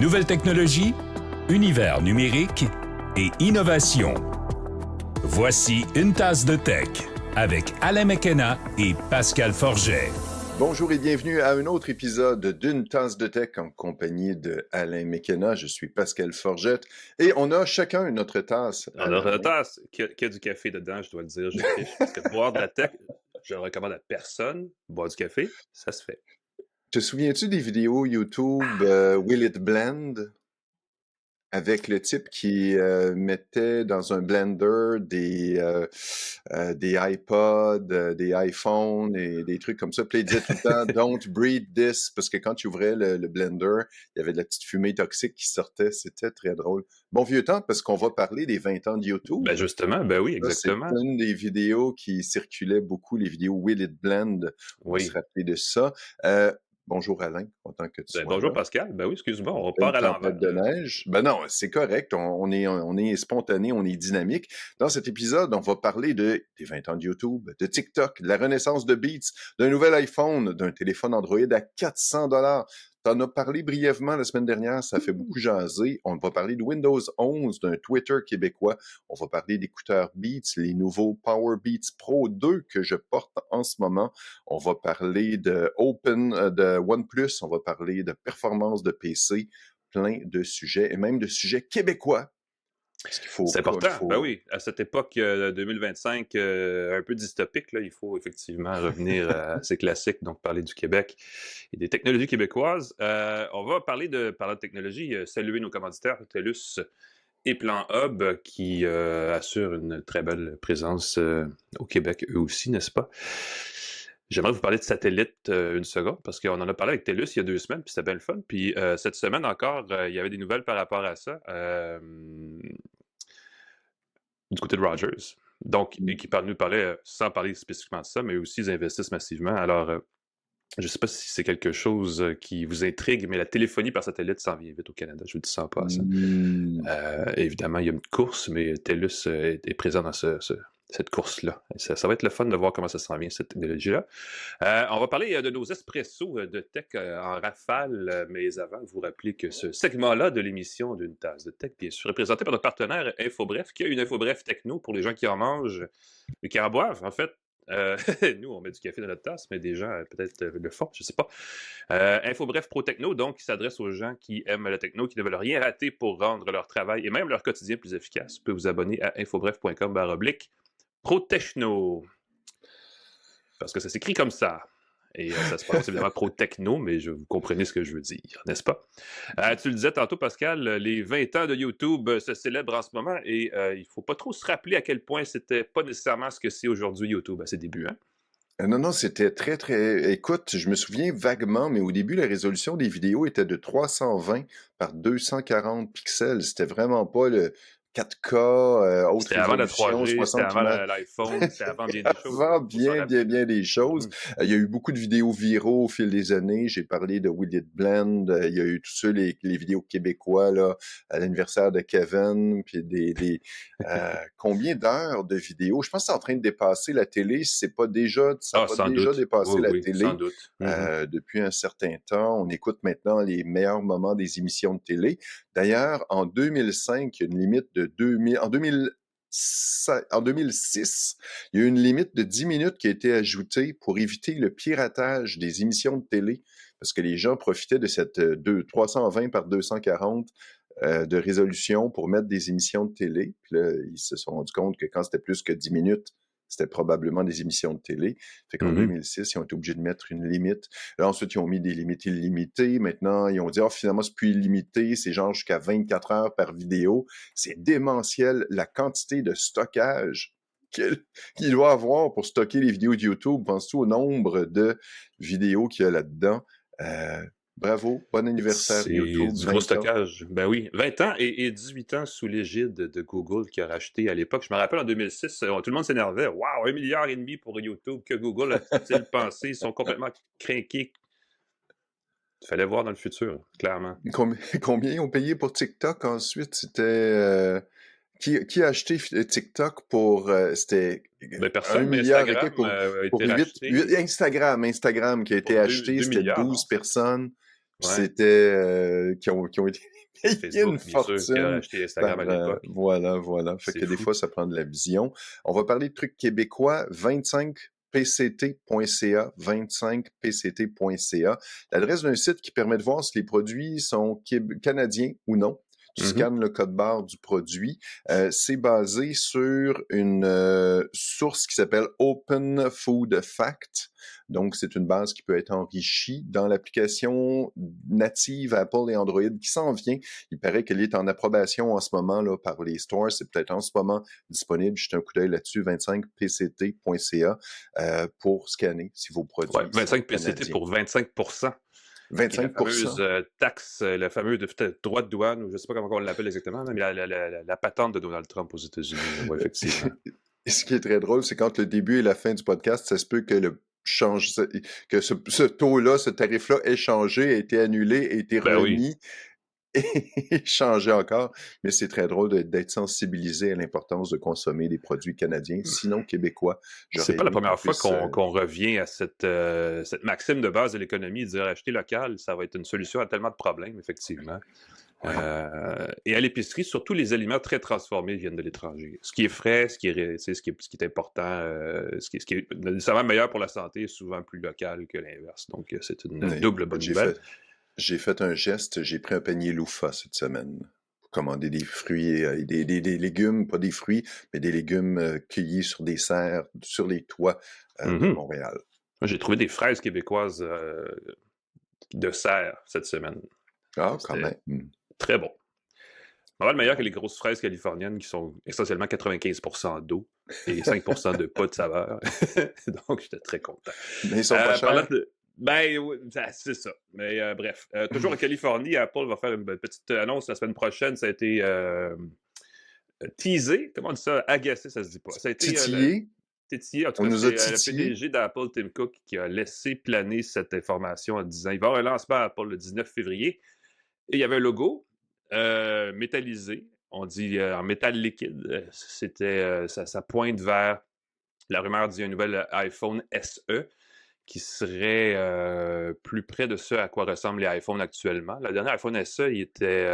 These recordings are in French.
Nouvelles technologies, univers numérique et innovation. Voici Une tasse de tech avec Alain McKenna et Pascal Forget. Bonjour et bienvenue à un autre épisode d'Une tasse de tech en compagnie de Alain McKenna. Je suis Pascal Forget et on a chacun notre tasse. On a notre tasse qui a du café dedans, je dois le dire, je triche. Parce que boire de la tech, je le recommande à personne. Boire du café, ça se fait. Te souviens-tu des vidéos YouTube Will It Blend? Avec le type qui mettait dans un blender des iPods, des iPhones et des trucs comme ça. Puis il disait tout le temps « Don't breathe this » parce que quand tu ouvrais le blender, il y avait de la petite fumée toxique qui sortait. C'était très drôle. Bon vieux temps parce qu'on va parler des 20 ans de YouTube. Ben justement, ben oui, exactement. C'est une des vidéos qui circulait beaucoup, les vidéos Will It Blend. On va se rappeler de ça. Bonjour Alain, content que tu sois bonjour là. Pascal, ben oui, excuse-moi, on part à l'envers. De neige. Ben non, c'est correct, on est spontané, on est dynamique. Dans cet épisode, on va parler des 20 ans de YouTube, de TikTok, de la renaissance de Beats, d'un nouvel iPhone, d'un téléphone Android à 400$. T'en as parlé brièvement la semaine dernière, ça fait beaucoup jaser. On va parler de Windows 11, d'un Twitter québécois. On va parler d'écouteurs Beats, les nouveaux Power Beats Pro 2 que je porte en ce moment. On va parler de OnePlus, on va parler de performance de PC, plein de sujets, et même de sujets québécois. C'est important, ben oui. À cette époque 2025, un peu dystopique, là, il faut effectivement revenir à ces classiques, donc parler du Québec et des technologies québécoises. On va parler de technologie, saluer nos commanditaires, TELUS et Plan Hub, qui assurent une très belle présence au Québec, eux aussi, n'est-ce pas? J'aimerais vous parler de satellite une seconde, parce qu'on en a parlé avec TELUS il y a 2 semaines, puis c'était bien le fun. Puis cette semaine encore, il y avait des nouvelles par rapport à ça. Du côté de Rogers. Donc, qui nous parlait, sans parler spécifiquement de ça, mais aussi ils investissent massivement. Alors, je ne sais pas si c'est quelque chose qui vous intrigue, mais la téléphonie par satellite s'en vient vite au Canada. Je vous dis ça en passant. Évidemment, il y a une course, mais TELUS est présent dans cette course-là. Ça va être le fun de voir comment ça s'en vient, cette technologie-là. On va parler de nos espressos de tech en rafale, mais avant, vous rappelez que ce segment-là de l'émission d'Une tasse de tech, bien sûr, est présenté par notre partenaire InfoBref, qui a une InfoBref techno pour les gens qui en mangent et qui en boivent, en fait. Nous, on met du café dans notre tasse, mais des gens, peut-être le font, je ne sais pas. InfoBref Pro Techno, donc, qui s'adresse aux gens qui aiment la techno, qui ne veulent rien rater pour rendre leur travail et même leur quotidien plus efficace. Vous pouvez vous abonner à infobref.com/Pro-Techno. Parce que ça s'écrit comme ça. Et ça se passe évidemment Pro-Techno, mais vous comprenez ce que je veux dire, n'est-ce pas? Tu le disais tantôt, Pascal, les 20 ans de YouTube se célèbrent en ce moment et il ne faut pas trop se rappeler à quel point c'était pas nécessairement ce que c'est aujourd'hui YouTube à ses débuts, hein? Non, c'était très, très... Écoute, je me souviens vaguement, mais au début, la résolution des vidéos était de 320 par 240 pixels. C'était vraiment pas le 4K, haute c'était avant la résolution, 3G, 60 c'était avant l'iPhone, c'était avant bien des choses. Avant bien des choses. Il y a eu beaucoup de vidéos viraux au fil des années. J'ai parlé de Will It Blend. Il y a eu tous ceux, les vidéos québécois, là, à l'anniversaire de Kevin, puis combien d'heures de vidéos? Je pense que c'est en train de dépasser la télé. C'est pas déjà, ça va déjà dépasser la télé. Sans doute. Depuis un certain temps. On écoute maintenant les meilleurs moments des émissions de télé. D'ailleurs, en 2005, il y a une limite de 2000. En 2006, il y a eu une limite de 10 minutes qui a été ajoutée pour éviter le piratage des émissions de télé, parce que les gens profitaient de cette 320 par 240 de résolution pour mettre des émissions de télé. Puis là, ils se sont rendus compte que quand c'était plus que 10 minutes, c'était probablement des émissions de télé. Fait qu'en 2006, ils ont été obligés de mettre une limite. Là, ensuite, ils ont mis des limites illimitées. Maintenant, ils ont dit, finalement, c'est plus illimité. C'est genre jusqu'à 24 heures par vidéo. C'est démentiel la quantité de stockage qu'il doit avoir pour stocker les vidéos de YouTube. Penses-tu au nombre de vidéos qu'il y a là-dedans? Bravo, bon anniversaire YouTube. C'est du gros stockage. Ben oui, 20 ans et 18 ans sous l'égide de Google qui a racheté à l'époque. Je me rappelle en 2006, tout le monde s'énervait. Waouh, 1,5 milliard pour YouTube. Que Google a-t-il pensé? Ils sont complètement crinqués. Il fallait voir dans le futur, clairement. Combien ils ont payé pour TikTok ensuite? C'était... Qui a acheté TikTok pour... c'était personne, 1 milliard Instagram pour 8... Instagram qui a été acheté, c'était 12 personnes. Puis Ouais. c'était qui ont été payés une Facebook, bien sûr, qui a fortune acheté par Instagram à l'époque. voilà. Fait C'est que des fou. fois, ça prend de la vision. On va parler de trucs québécois, 25pct.ca, 25pct.ca. L'adresse d'un site qui permet de voir si les produits sont canadiens ou non. Tu Mhm. scannes le code barre du produit. C'est basé sur une source qui s'appelle Open Food Fact. Donc, c'est une base qui peut être enrichie dans l'application native Apple et Android qui s'en vient. Il paraît qu'elle est en approbation en ce moment là, par les stores. C'est peut-être en ce moment disponible. Jetez un coup d'œil là-dessus, 25pct.ca pour scanner si vos Ouais, produits sont 25 PCT canadiens. pour 25%, qui est la 25%. fameuse taxe, le fameux droit de douane, ou je ne sais pas comment on l'appelle exactement, mais la patente de Donald Trump aux États-Unis. Oui, effectivement. Et ce qui est très drôle, c'est qu'entre le début et la fin du podcast, ça se peut que ce taux-là, ce tarif-là ait changé, ait été annulé, ait été Ben oui. remis et changé encore. Mais c'est très drôle d'être sensibilisé à l'importance de consommer des produits canadiens, sinon québécois. C'est J'aurais pas la aimé qu'on première fois puisse... qu'on revient à cette maxime de base de l'économie, de dire acheter local, ça va être une solution à tellement de problèmes, effectivement. Ouais. Et à l'épicerie, surtout les aliments très transformés viennent de l'étranger. Ce qui est frais, ce qui est important, ce qui est nécessairement meilleur pour la santé est souvent plus local que l'inverse. Donc, c'est une Ouais. double bonne nouvelle. J'ai fait un geste, j'ai pris un panier loufa cette semaine pour commander des fruits, des légumes, pas des fruits, mais des légumes cueillis sur des serres, sur les toits de Montréal. Moi, j'ai trouvé des fraises québécoises de serre cette semaine. Ah, quand C'était même. très bon. Pas mal meilleur que les grosses fraises californiennes qui sont essentiellement 95% d'eau et 5% de pas de saveur. Donc, j'étais très content. Mais ils sont pas chers. Ben, oui, c'est ça. Mais bref, toujours en Californie, Apple va faire une petite annonce la semaine prochaine. Ça a été teasé. Comment on dit ça? Agacé, ça se dit pas. Ça a été Titillé. titillé. En tout On cas, nous a c'est le titillé. PDG d'Apple, Tim Cook, qui a laissé planer cette information en disant il va y avoir un lancement à Apple le 19 février. Et il y avait un logo métallisé. On dit en métal liquide. Ça pointe vers la rumeur d'un nouvel iPhone SE qui serait plus près de ce à quoi ressemblent les iPhones actuellement. Le dernier iPhone SE, il était...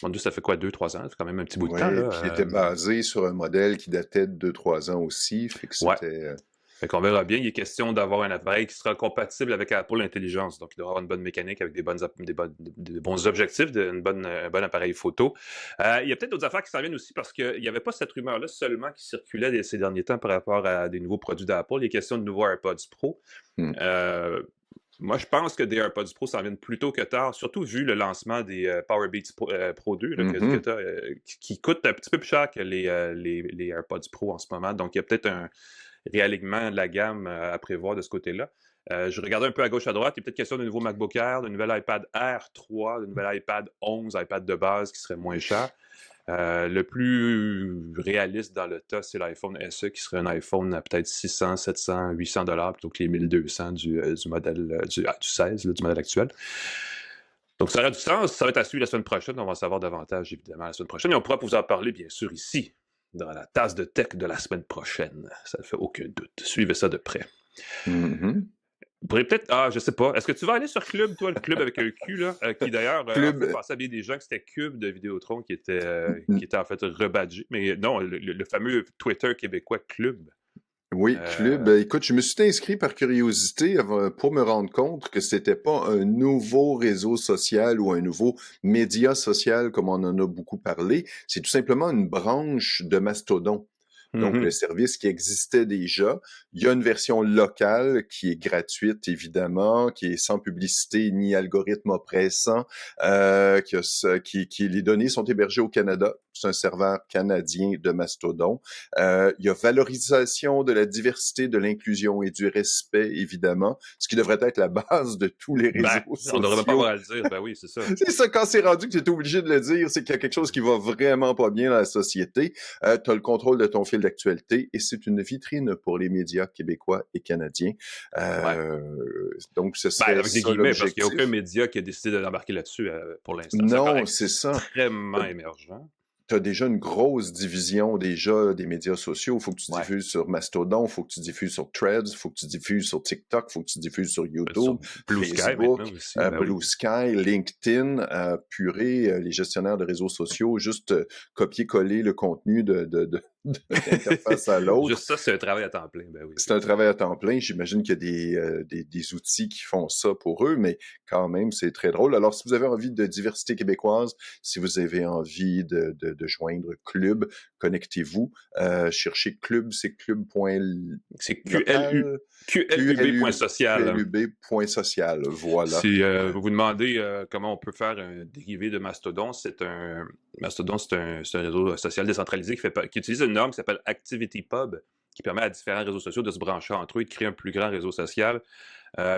mon Dieu, ça fait quoi, 2-3 ans? Ça fait quand même un petit bout de temps. Oui, Là. puis il était basé sur un modèle qui datait de 2-3 ans aussi. Fait que c'était... Fait qu'on verra bien. Il est question d'avoir un appareil qui sera compatible avec Apple Intelligence. Donc, il doit avoir une bonne mécanique avec des bons objectifs, un bon appareil photo. Il y a peut-être d'autres affaires qui s'en viennent aussi parce qu'il n'y avait pas cette rumeur-là seulement qui circulait ces derniers temps par rapport à des nouveaux produits d'Apple. Il est question de nouveaux AirPods Pro. Moi, je pense que des AirPods Pro s'en viennent plus tôt que tard, surtout vu le lancement des Powerbeats Pro 2 là, qui coûtent un petit peu plus cher que les AirPods Pro en ce moment. Donc, il y a peut-être un réalignement de la gamme à prévoir de ce côté-là. Je regardais un peu à gauche, à droite. Il y a peut-être question de nouveau MacBook Air, de nouvel iPad Air 3, de nouvel iPad 11, iPad de base qui serait moins cher. Le plus réaliste dans le tas, c'est l'iPhone SE qui serait un iPhone à peut-être 600, 700, 800 $ plutôt que les 1200 du modèle du 16, là, du modèle actuel. Donc, ça aurait du sens. Ça va être à suivre la semaine prochaine. On va en savoir davantage, évidemment, la semaine prochaine. Et on pourra vous en parler, bien sûr, ici, dans la tasse de tech de la semaine prochaine. Ça ne fait aucun doute. Suivez ça de près. Vous pourriez peut-être... je sais pas. Est-ce que tu vas aller sur Club, toi, le Club avec un Q, là, qui d'ailleurs a fait penser à bien des gens que c'était Cube de Vidéotron qui était en fait rebadgé. Mais non, le fameux Twitter québécois Club. Oui, Club. Écoute, je me suis inscrit par curiosité pour me rendre compte que c'était pas un nouveau réseau social ou un nouveau média social comme on en a beaucoup parlé. C'est tout simplement une branche de Mastodon. Donc, le service qui existait déjà. Il y a une version locale qui est gratuite, évidemment, qui est sans publicité ni algorithme oppressant, les données sont hébergées au Canada. C'est un serveur canadien de Mastodon. Il y a valorisation de la diversité, de l'inclusion et du respect, évidemment, ce qui devrait être la base de tous les réseaux sociaux. On devrait pas avoir à le dire, ben oui, c'est ça. C'est ça, quand c'est rendu que tu es obligé de le dire, c'est qu'il y a quelque chose qui va vraiment pas bien dans la société. Tu as le contrôle de ton fil d'actualité et c'est une vitrine pour les médias québécois et canadiens. Donc, ce serait avec des ça guillemets, parce qu'il n'y a l'objectif. aucun média qui a décidé d'embarquer là-dessus pour l'instant. Non, c'est ça. Extrêmement émergent. as déjà une grosse division déjà des médias sociaux. Il faut que tu Ouais. diffuses sur Mastodon, il faut que tu diffuses sur Threads, il faut que tu diffuses sur TikTok, il faut que tu diffuses sur YouTube, Sur Blue Sky Facebook, maintenant aussi, ben Blue oui. Sky, LinkedIn, purée, les gestionnaires de réseaux sociaux, juste copier-coller le contenu d'interface à l'autre. Juste ça, c'est un travail à temps plein, ben oui. C'est un travail à temps plein. J'imagine qu'il y a des outils qui font ça pour eux, mais quand même, c'est très drôle. Alors, si vous avez envie de diversité québécoise, si vous avez envie de joindre Club, connectez-vous. Cherchez Club, c'est club.local. C'est QLUB.social. QLUB.social, voilà. Si vous vous demandez comment on peut faire un dérivé de Mastodon, Mastodon, c'est un réseau social décentralisé qui utilise une norme qui s'appelle ActivityPub, qui permet à différents réseaux sociaux de se brancher entre eux et de créer un plus grand réseau social.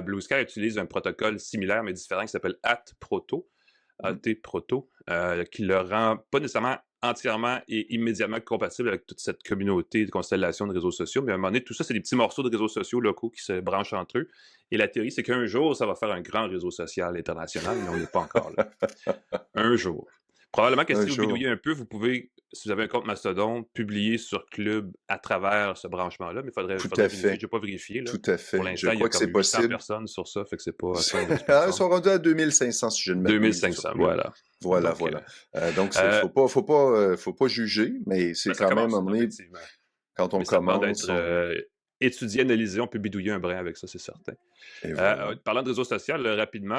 Blue Sky utilise un protocole similaire mais différent qui s'appelle AT-Proto, qui le rend pas nécessairement entièrement et immédiatement compatible avec toute cette communauté de constellation de réseaux sociaux. Mais à un moment donné, tout ça, c'est des petits morceaux de réseaux sociaux locaux qui se branchent entre eux. Et la théorie, c'est qu'un jour, ça va faire un grand réseau social international, mais on n'est pas encore là. Un jour. Probablement que si vous bidouillez un peu, vous pouvez, si vous avez un compte Mastodon, publier sur Club à travers ce branchement-là, mais il faudrait vérifier. Je n'ai pas vérifié. Là. Tout à fait. Pour l'instant, il y a comme 800 personnes sur ça, fait que c'est pas... Ils sont rendus à 2500, si je ne m'abuse. 2500, voilà. Voilà. Donc, faut pas juger, mais c'est quand même emmené quand on commence. Étudier, analyser, on peut bidouiller un brin avec ça, c'est certain. Parlant de réseau social, rapidement,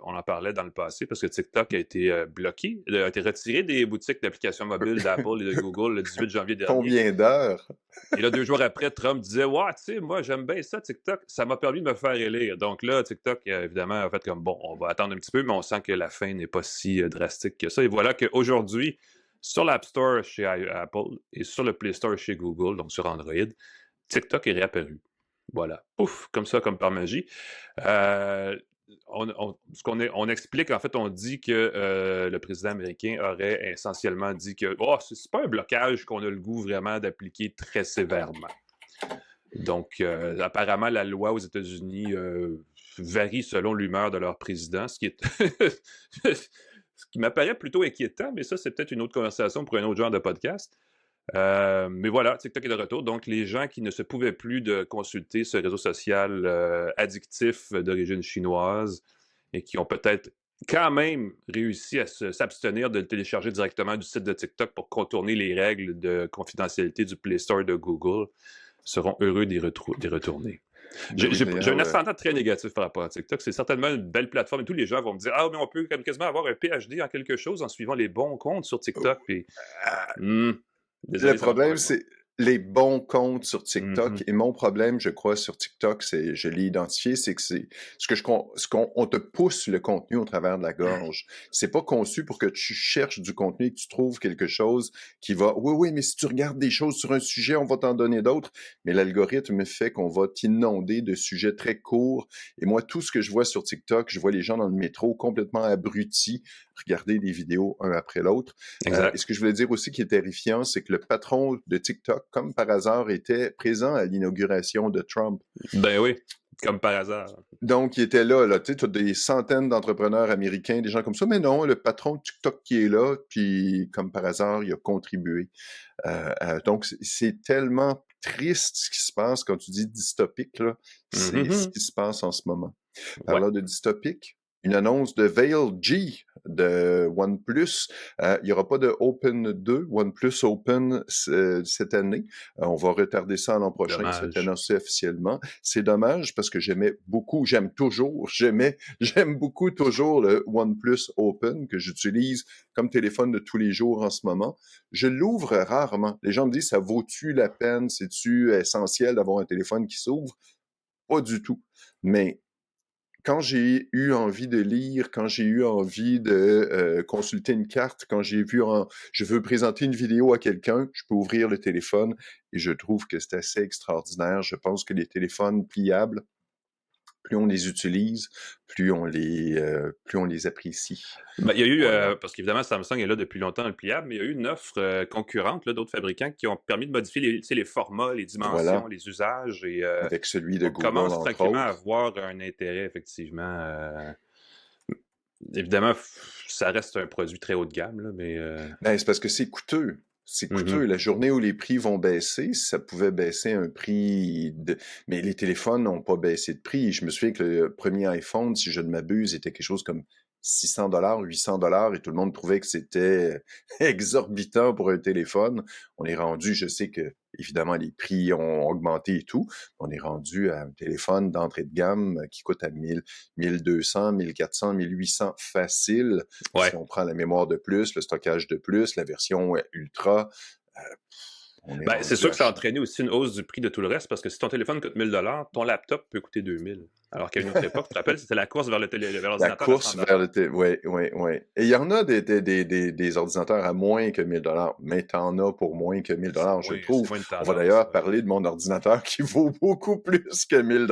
on en parlait dans le passé parce que TikTok a été bloqué, a été retiré des boutiques d'applications mobiles d'Apple et de Google le 18 janvier dernier. Combien d'heures? Et là, 2 jours après, Trump disait « Ouais, tu sais, moi, j'aime bien ça, TikTok. Ça m'a permis de me faire élire. » Donc là, TikTok, évidemment, a fait comme « Bon, on va attendre un petit peu, mais on sent que la fin n'est pas si drastique que ça. » Et voilà qu'aujourd'hui, sur l'App Store chez Apple et sur le Play Store chez Google, donc sur Android, TikTok est réapparu. Voilà. Pouf, comme ça, comme par magie. On explique, en fait, on dit que le président américain aurait essentiellement dit que c'est pas un blocage qu'on a le goût vraiment d'appliquer très sévèrement. Donc, apparemment, la loi aux États-Unis varie selon l'humeur de leur président, ce qui m'apparaît plutôt inquiétant, mais ça, c'est peut-être une autre conversation pour un autre genre de podcast. Mais voilà, TikTok est de retour. Donc, les gens qui ne se pouvaient plus de consulter ce réseau social addictif d'origine chinoise et qui ont peut-être quand même réussi à s'abstenir de le télécharger directement du site de TikTok pour contourner les règles de confidentialité du Play Store de Google seront heureux d'y retourner. J'ai un ascendant très négatif par rapport à TikTok. C'est certainement une belle plateforme et tous les gens vont me dire « Ah, mais on peut quasiment avoir un PhD en quelque chose en suivant les bons comptes sur TikTok. » Puis, le problème, c'est les bons comptes sur TikTok. Et mon problème, je crois, sur TikTok, je l'ai identifié, c'est que on te pousse le contenu au travers de la gorge. C'est pas conçu pour que tu cherches du contenu et que tu trouves quelque chose qui va, oui, mais si tu regardes des choses sur un sujet, on va t'en donner d'autres. Mais l'algorithme fait qu'on va t'inonder de sujets très courts. Et moi, tout ce que je vois sur TikTok, je vois les gens dans le métro complètement abrutis regarder des vidéos un après l'autre. Et ce que je voulais dire aussi qui est terrifiant, c'est que le patron de TikTok, comme par hasard, était présent à l'inauguration de Trump. Ben oui, comme par hasard. Donc, il était là, tu sais, tu as des centaines d'entrepreneurs américains, des gens comme ça, mais non, le patron de TikTok qui est là, puis comme par hasard, il a contribué. Donc, c'est tellement triste ce qui se passe quand tu dis dystopique, là. C'est ce qui se passe en ce moment. Parlant de dystopique, une annonce de Veil G de OnePlus. Il n'y aura pas de Open 2, OnePlus Open cette année. On va retarder ça à l'an prochain, c'est annoncé officiellement. C'est dommage parce que j'aime beaucoup toujours le OnePlus Open que j'utilise comme téléphone de tous les jours en ce moment. Je l'ouvre rarement. Les gens me disent, ça vaut-tu la peine? C'est-tu essentiel d'avoir un téléphone qui s'ouvre? Pas du tout. Mais quand j'ai eu envie de lire, quand j'ai eu envie de consulter une carte, quand je veux présenter une vidéo à quelqu'un, je peux ouvrir le téléphone et je trouve que c'est assez extraordinaire. Je pense que les téléphones pliables, plus on les utilise, plus on les apprécie. Ben, il y a eu, parce qu'évidemment, Samsung est là depuis longtemps dans le pliable, mais il y a eu une offre concurrente d'autres fabricants qui ont permis de modifier les formats, les dimensions, les usages. Et, avec celui de Google, on commence tranquillement à avoir un intérêt, effectivement. évidemment, ça reste un produit très haut de gamme, là, mais... Ben, c'est parce que c'est coûteux. C'est coûteux. La journée où les prix vont baisser, ça pouvait baisser un prix mais les téléphones n'ont pas baissé de prix. Je me souviens que le premier iPhone, si je ne m'abuse, était quelque chose comme $600, $800 et tout le monde trouvait que c'était exorbitant pour un téléphone. On est rendu, je sais que évidemment les prix ont augmenté et tout, on est rendu à un téléphone d'entrée de gamme qui coûte à 1000, 1200, 1400, 1800 facile. Ouais. Si on prend la mémoire de plus, le stockage de plus, la version ultra, on est Ben, c'est rendu sûr à que ça a entraîné aussi une hausse du prix de tout le reste, parce que si ton téléphone coûte 1000 ton laptop peut coûter 2000. Alors qu'à une autre époque, tu te rappelles, c'était la course vers la l'ordinateur à course 100 vers oui, oui, oui. Et il y en a des ordinateurs à moins que 1000 mais t'en as pour moins que 1000 je C'est trouve. moins une On va tendance. d'ailleurs parler de mon ordinateur qui vaut beaucoup plus que 1000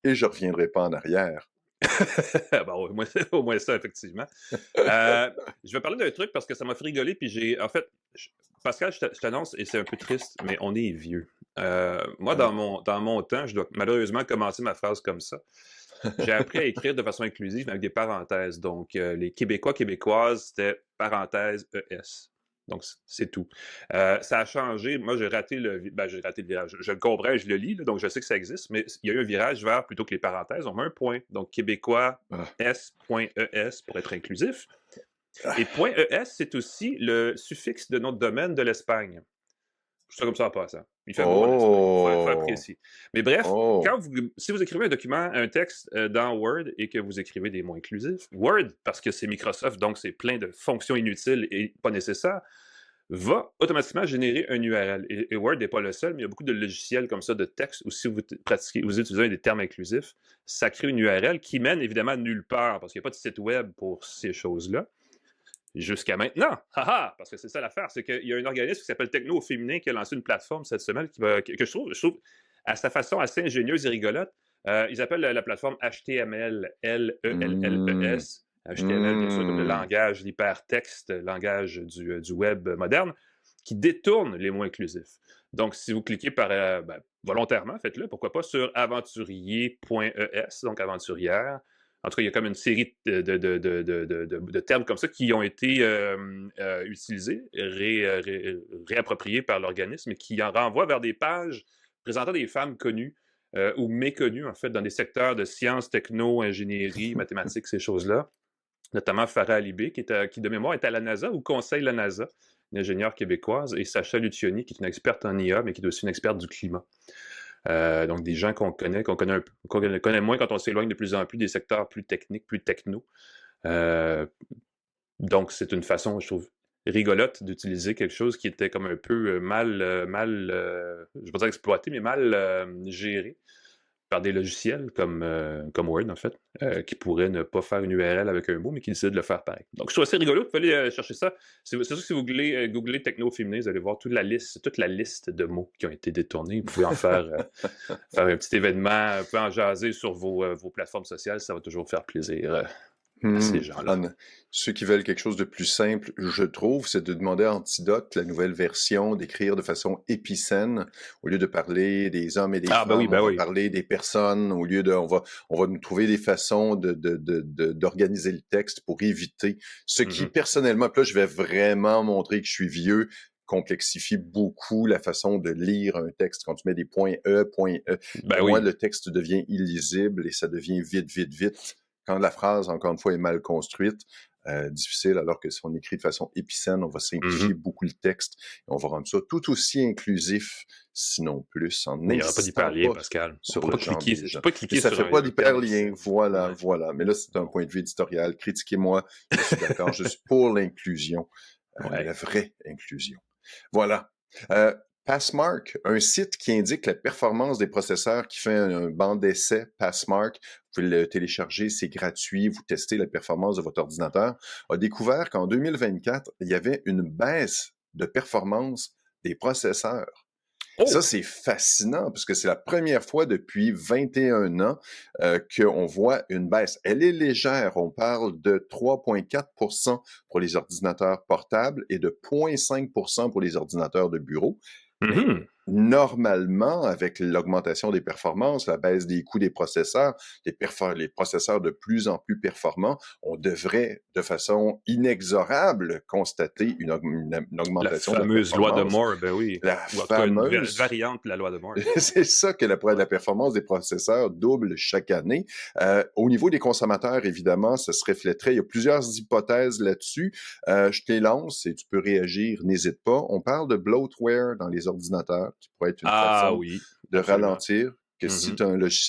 et je reviendrai pas en arrière. Bon, au moins ça, effectivement. Je vais parler d'un truc parce que ça m'a fait rigoler, puis Pascal, je t'annonce, et c'est un peu triste, mais on est vieux. Moi, dans mon temps, je dois malheureusement commencer ma phrase comme ça. J'ai appris à écrire de façon inclusive avec des parenthèses. Donc, les Québécois, Québécoises, c'était parenthèse ES. Donc, c'est tout. Ça a changé. Moi, j'ai raté le virage. Je le comprends, je le lis, là, donc je sais que ça existe, mais il y a eu un virage vers, plutôt que les parenthèses, on met un point. Donc, Québécois, S.ES pour être inclusif. Et .ES, c'est aussi le suffixe de notre domaine de l'Espagne. Je fais comme ça en passant. Il fait beau en Espagne, faut apprécier. Mais bref, si vous écrivez un texte dans Word et que vous écrivez des mots inclusifs, Word, parce que c'est Microsoft, donc c'est plein de fonctions inutiles et pas nécessaires, va automatiquement générer un URL. Et Word n'est pas le seul, mais il y a beaucoup de logiciels comme ça de texte où si vous utilisez des termes inclusifs, ça crée une URL qui mène évidemment nulle part, parce qu'il n'y a pas de site web pour ces choses-là. Jusqu'à maintenant. Haha! Parce que c'est ça l'affaire, c'est qu'il y a un organisme qui s'appelle Techno au féminin qui a lancé une plateforme cette semaine que je trouve à sa façon assez ingénieuse et rigolote. Ils appellent la plateforme HTML, L-E-L-L-E-S. HTML, bien sûr, comme le langage, l'hypertexte, le langage du web moderne, qui détourne les mots inclusifs. Donc, si vous cliquez volontairement, faites-le, pourquoi pas, sur aventurier.es, donc aventurière. En tout cas, il y a comme une série de termes comme ça qui ont été utilisés, réappropriés par l'organisme et qui en renvoient vers des pages présentant des femmes connues ou méconnues, en fait, dans des secteurs de sciences, techno, ingénierie, mathématiques, ces choses-là. Notamment Farah Alibé, qui de mémoire est à la NASA ou conseille la NASA, une ingénieure québécoise, et Sacha Lucioni, qui est une experte en IA, mais qui est aussi une experte du climat. Donc, des gens qu'on connaît un peu, qu'on connaît moins quand on s'éloigne de plus en plus des secteurs plus techniques, plus techno. Donc, c'est une façon, je trouve, rigolote d'utiliser quelque chose qui était comme un peu je ne vais pas dire exploité, mais mal géré par des logiciels comme Word, en fait, qui pourraient ne pas faire une URL avec un mot, mais qui décident de le faire pareil. Donc, je trouve assez rigolo. Vous pouvez aller chercher ça. C'est sûr que si vous googlez techno féminin, vous allez voir toute la liste de mots qui ont été détournés. Vous pouvez en faire un petit événement, vous pouvez en jaser sur vos plateformes sociales. Ça va toujours faire plaisir à ces gens-là. Ceux qui veulent quelque chose de plus simple, je trouve, c'est de demander à Antidote, la nouvelle version, d'écrire de façon épicène, au lieu de parler des hommes et des femmes, on va parler des personnes, au lieu de, on va nous trouver des façons d'organiser le texte pour éviter ce qui, personnellement, puis là, je vais vraiment montrer que je suis vieux, complexifie beaucoup la façon de lire un texte. Quand tu mets des points E, pour moi, le texte devient illisible et ça devient vite. Quand la phrase, encore une fois, est mal construite, difficile, alors que si on écrit de façon épicène, on va simplifier beaucoup le texte et on va rendre ça tout aussi inclusif, sinon plus, en il n'y aura pas d'hyperlien, Pascal. Sur le genre des gens. Ça ne fait pas d'hyperlien, voilà. Mais là, c'est un point de vue éditorial. Critiquez-moi, je suis d'accord, je suis pour l'inclusion, la vraie inclusion. Voilà. Passmark, un site qui indique la performance des processeurs, qui fait un banc d'essai Passmark. Vous pouvez le télécharger, c'est gratuit, vous testez la performance de votre ordinateur, a découvert qu'en 2024, il y avait une baisse de performance des processeurs. Ça, c'est fascinant, parce que c'est la première fois depuis 21 ans qu'on voit une baisse. Elle est légère, on parle de 3,4% pour les ordinateurs portables et de 0,5% pour les ordinateurs de bureau. Mais normalement, avec l'augmentation des performances, la baisse des coûts des processeurs, les processeurs de plus en plus performants, on devrait, de façon inexorable, constater une La augmentation de la fameuse loi de performance. Moore, ben oui. La Ou en tout cas, une fameuse variante de la loi de Moore. c'est ça que Ouais. la performance des processeurs double chaque année. Au niveau des consommateurs, évidemment, ça se reflèterait. Il y a plusieurs hypothèses là-dessus. Je te les lance et tu peux réagir, n'hésite pas. On parle de bloatware dans les ordinateurs, qui pourrait être une Ah façon oui, de absolument. ralentir. Que si Mhm. tu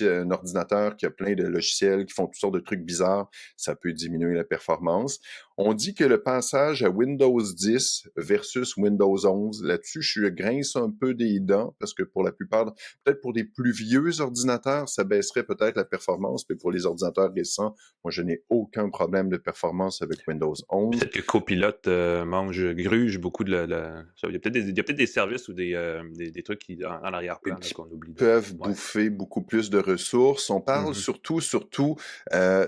as un ordinateur qui a plein de logiciels qui font toutes sortes de trucs bizarres, ça peut diminuer la performance. On dit que le passage à Windows 10 versus Windows 11, là-dessus, je grince un peu des dents parce que pour la plupart, peut-être pour des plus vieux ordinateurs, ça baisserait peut-être la performance, mais pour les ordinateurs récents, moi, je n'ai aucun problème de performance avec Windows 11. Peut-être que Copilot gruge beaucoup il y a peut-être des services ou des trucs en arrière-plan là, Qui qu'on oublie. peuvent Ouais. bouffer beaucoup plus de ressources. On parle Mhm. surtout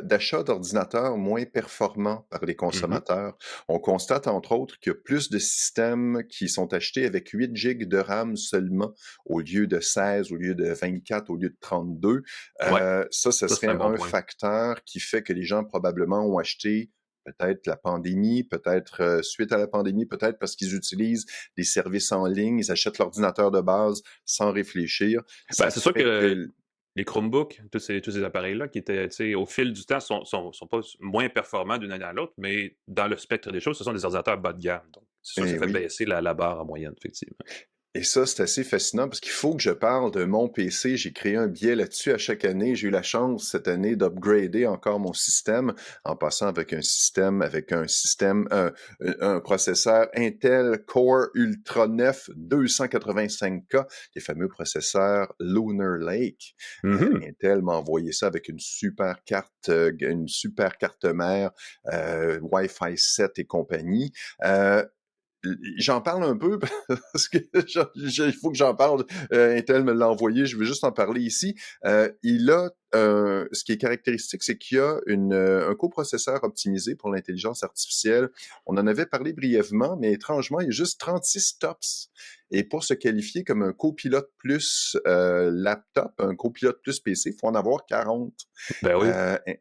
d'achats d'ordinateurs moins performants par les Mhm. consommateurs. On constate entre autres qu'il y a plus de systèmes qui sont achetés avec 8 gigs de RAM seulement au lieu de 16, au lieu de 24, au lieu de 32. Ouais, Ça ça c'est un serait bon un point. facteur qui fait que les gens probablement ont acheté peut-être la pandémie, peut-être suite à la pandémie, peut-être parce qu'ils utilisent des services en ligne, ils achètent l'ordinateur de base sans réfléchir. Ben, Ça c'est sûr fait que que les Chromebooks, tous ces appareils-là, qui étaient, tu sais, au fil du temps, sont pas moins performants d'une année à l'autre, mais dans le spectre des choses, ce sont des ordinateurs bas de gamme. Donc, c'est sûr que ça fait oui. baisser la barre en moyenne, effectivement. Et ça, c'est assez fascinant parce qu'il faut que je parle de mon PC. J'ai créé un billet là-dessus à chaque année. J'ai eu la chance cette année d'upgrader encore mon système en passant avec un processeur Intel Core Ultra 9 285K, les fameux processeurs Lunar Lake. Mhm. Intel m'a envoyé ça avec une super carte mère, Wi-Fi 7 et compagnie. J'en parle un peu parce que il faut que j'en parle. Intel me l'a envoyé, je veux juste en parler ici. Ce qui est caractéristique, c'est qu'il y a un coprocesseur optimisé pour l'intelligence artificielle. On en avait parlé brièvement, mais étrangement, il y a juste 36 TOPS. Et pour se qualifier comme un copilote plus laptop, un copilote plus PC, il faut en avoir 40. Ben oui.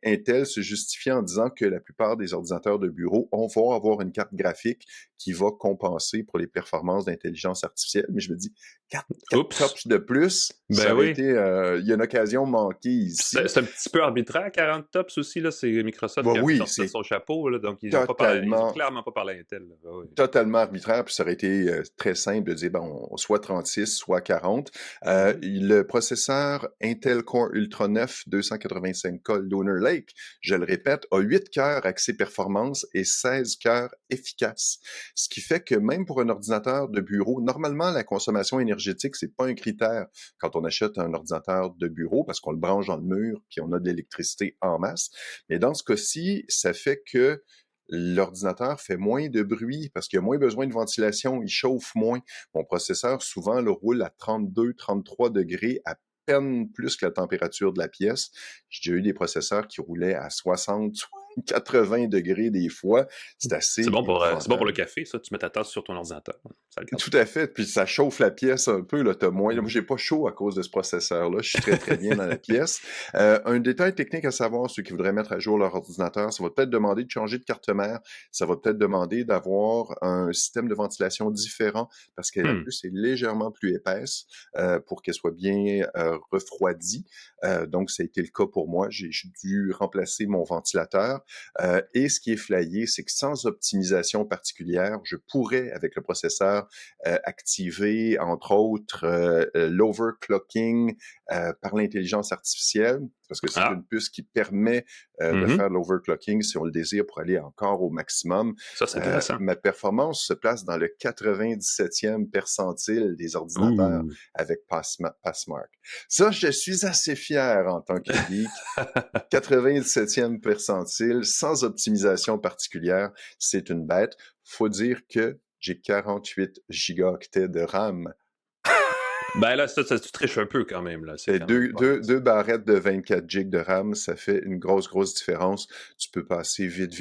Intel se justifie en disant que la plupart des ordinateurs de bureau vont avoir une carte graphique qui va compenser pour les performances d'intelligence artificielle. Mais je me dis, 4 Oups. tops de plus, ça Ben aurait oui. été, il y a une occasion manquée ici. C'est un petit peu arbitraire, 40 tops aussi, là. C'est Microsoft Bah qui a pu oui, sortir c'est son chapeau, là, donc ils ont totalement clairement pas parlé à Intel, là. Ben oui. totalement arbitraire, puis ça aurait été très simple de dire, bon, soit 36, soit 40. Mhm. Le processeur Intel Core Ultra 9 285K Lunar Lake, je le répète, a 8 cœurs accès performance et 16 cœurs efficaces. Ce qui fait que même pour un ordinateur de bureau, normalement, la consommation énergétique, c'est pas un critère quand on achète un ordinateur de bureau parce qu'on le branche dans le mur puis on a de l'électricité en masse. Mais dans ce cas-ci, ça fait que l'ordinateur fait moins de bruit parce qu'il y a moins besoin de ventilation, il chauffe moins. Mon processeur, souvent, le roule à 32, 33 degrés, à peine plus que la température de la pièce. J'ai déjà eu des processeurs qui roulaient à 60, 80 degrés des fois. C'est assez C'est bon pour le épouvantable. café, ça. Tu mets ta tasse sur ton ordinateur. Ça le garde Tout frais. à fait, puis ça chauffe la pièce un peu, là, t'as moins. Moi, Mhm. j'ai pas chaud à cause de ce processeur-là. Je suis très, très bien dans la pièce. Un détail technique à savoir, ceux qui voudraient mettre à jour leur ordinateur, ça va peut-être demander de changer de carte mère. Ça va peut-être demander d'avoir un système de ventilation différent parce que la Hmm. puce est légèrement plus épaisse pour qu'elle soit bien refroidie. Donc, ça a été le cas pour moi. J'ai dû remplacer mon ventilateur. Et ce qui est flayé, c'est que sans optimisation particulière, je pourrais, avec le processeur, activer, entre autres, l'overclocking par l'intelligence artificielle, parce que c'est Ah. une puce qui permet de Mhm. faire l'overclocking si on le désire pour aller encore au maximum. Ça, c'est intéressant. Ma performance se place dans le 97e percentile des ordinateurs Ouh. avec Passmark. Ça, je suis assez fier en tant que geek. 97e percentile, sans optimisation particulière, c'est une bête. Faut dire que j'ai 48 gigaoctets de RAM. Ben là, ça, tu triches un peu quand même, là. C'est Et quand même pas. deux barrettes de 24 gigs de RAM, ça fait une grosse différence. Tu peux passer vite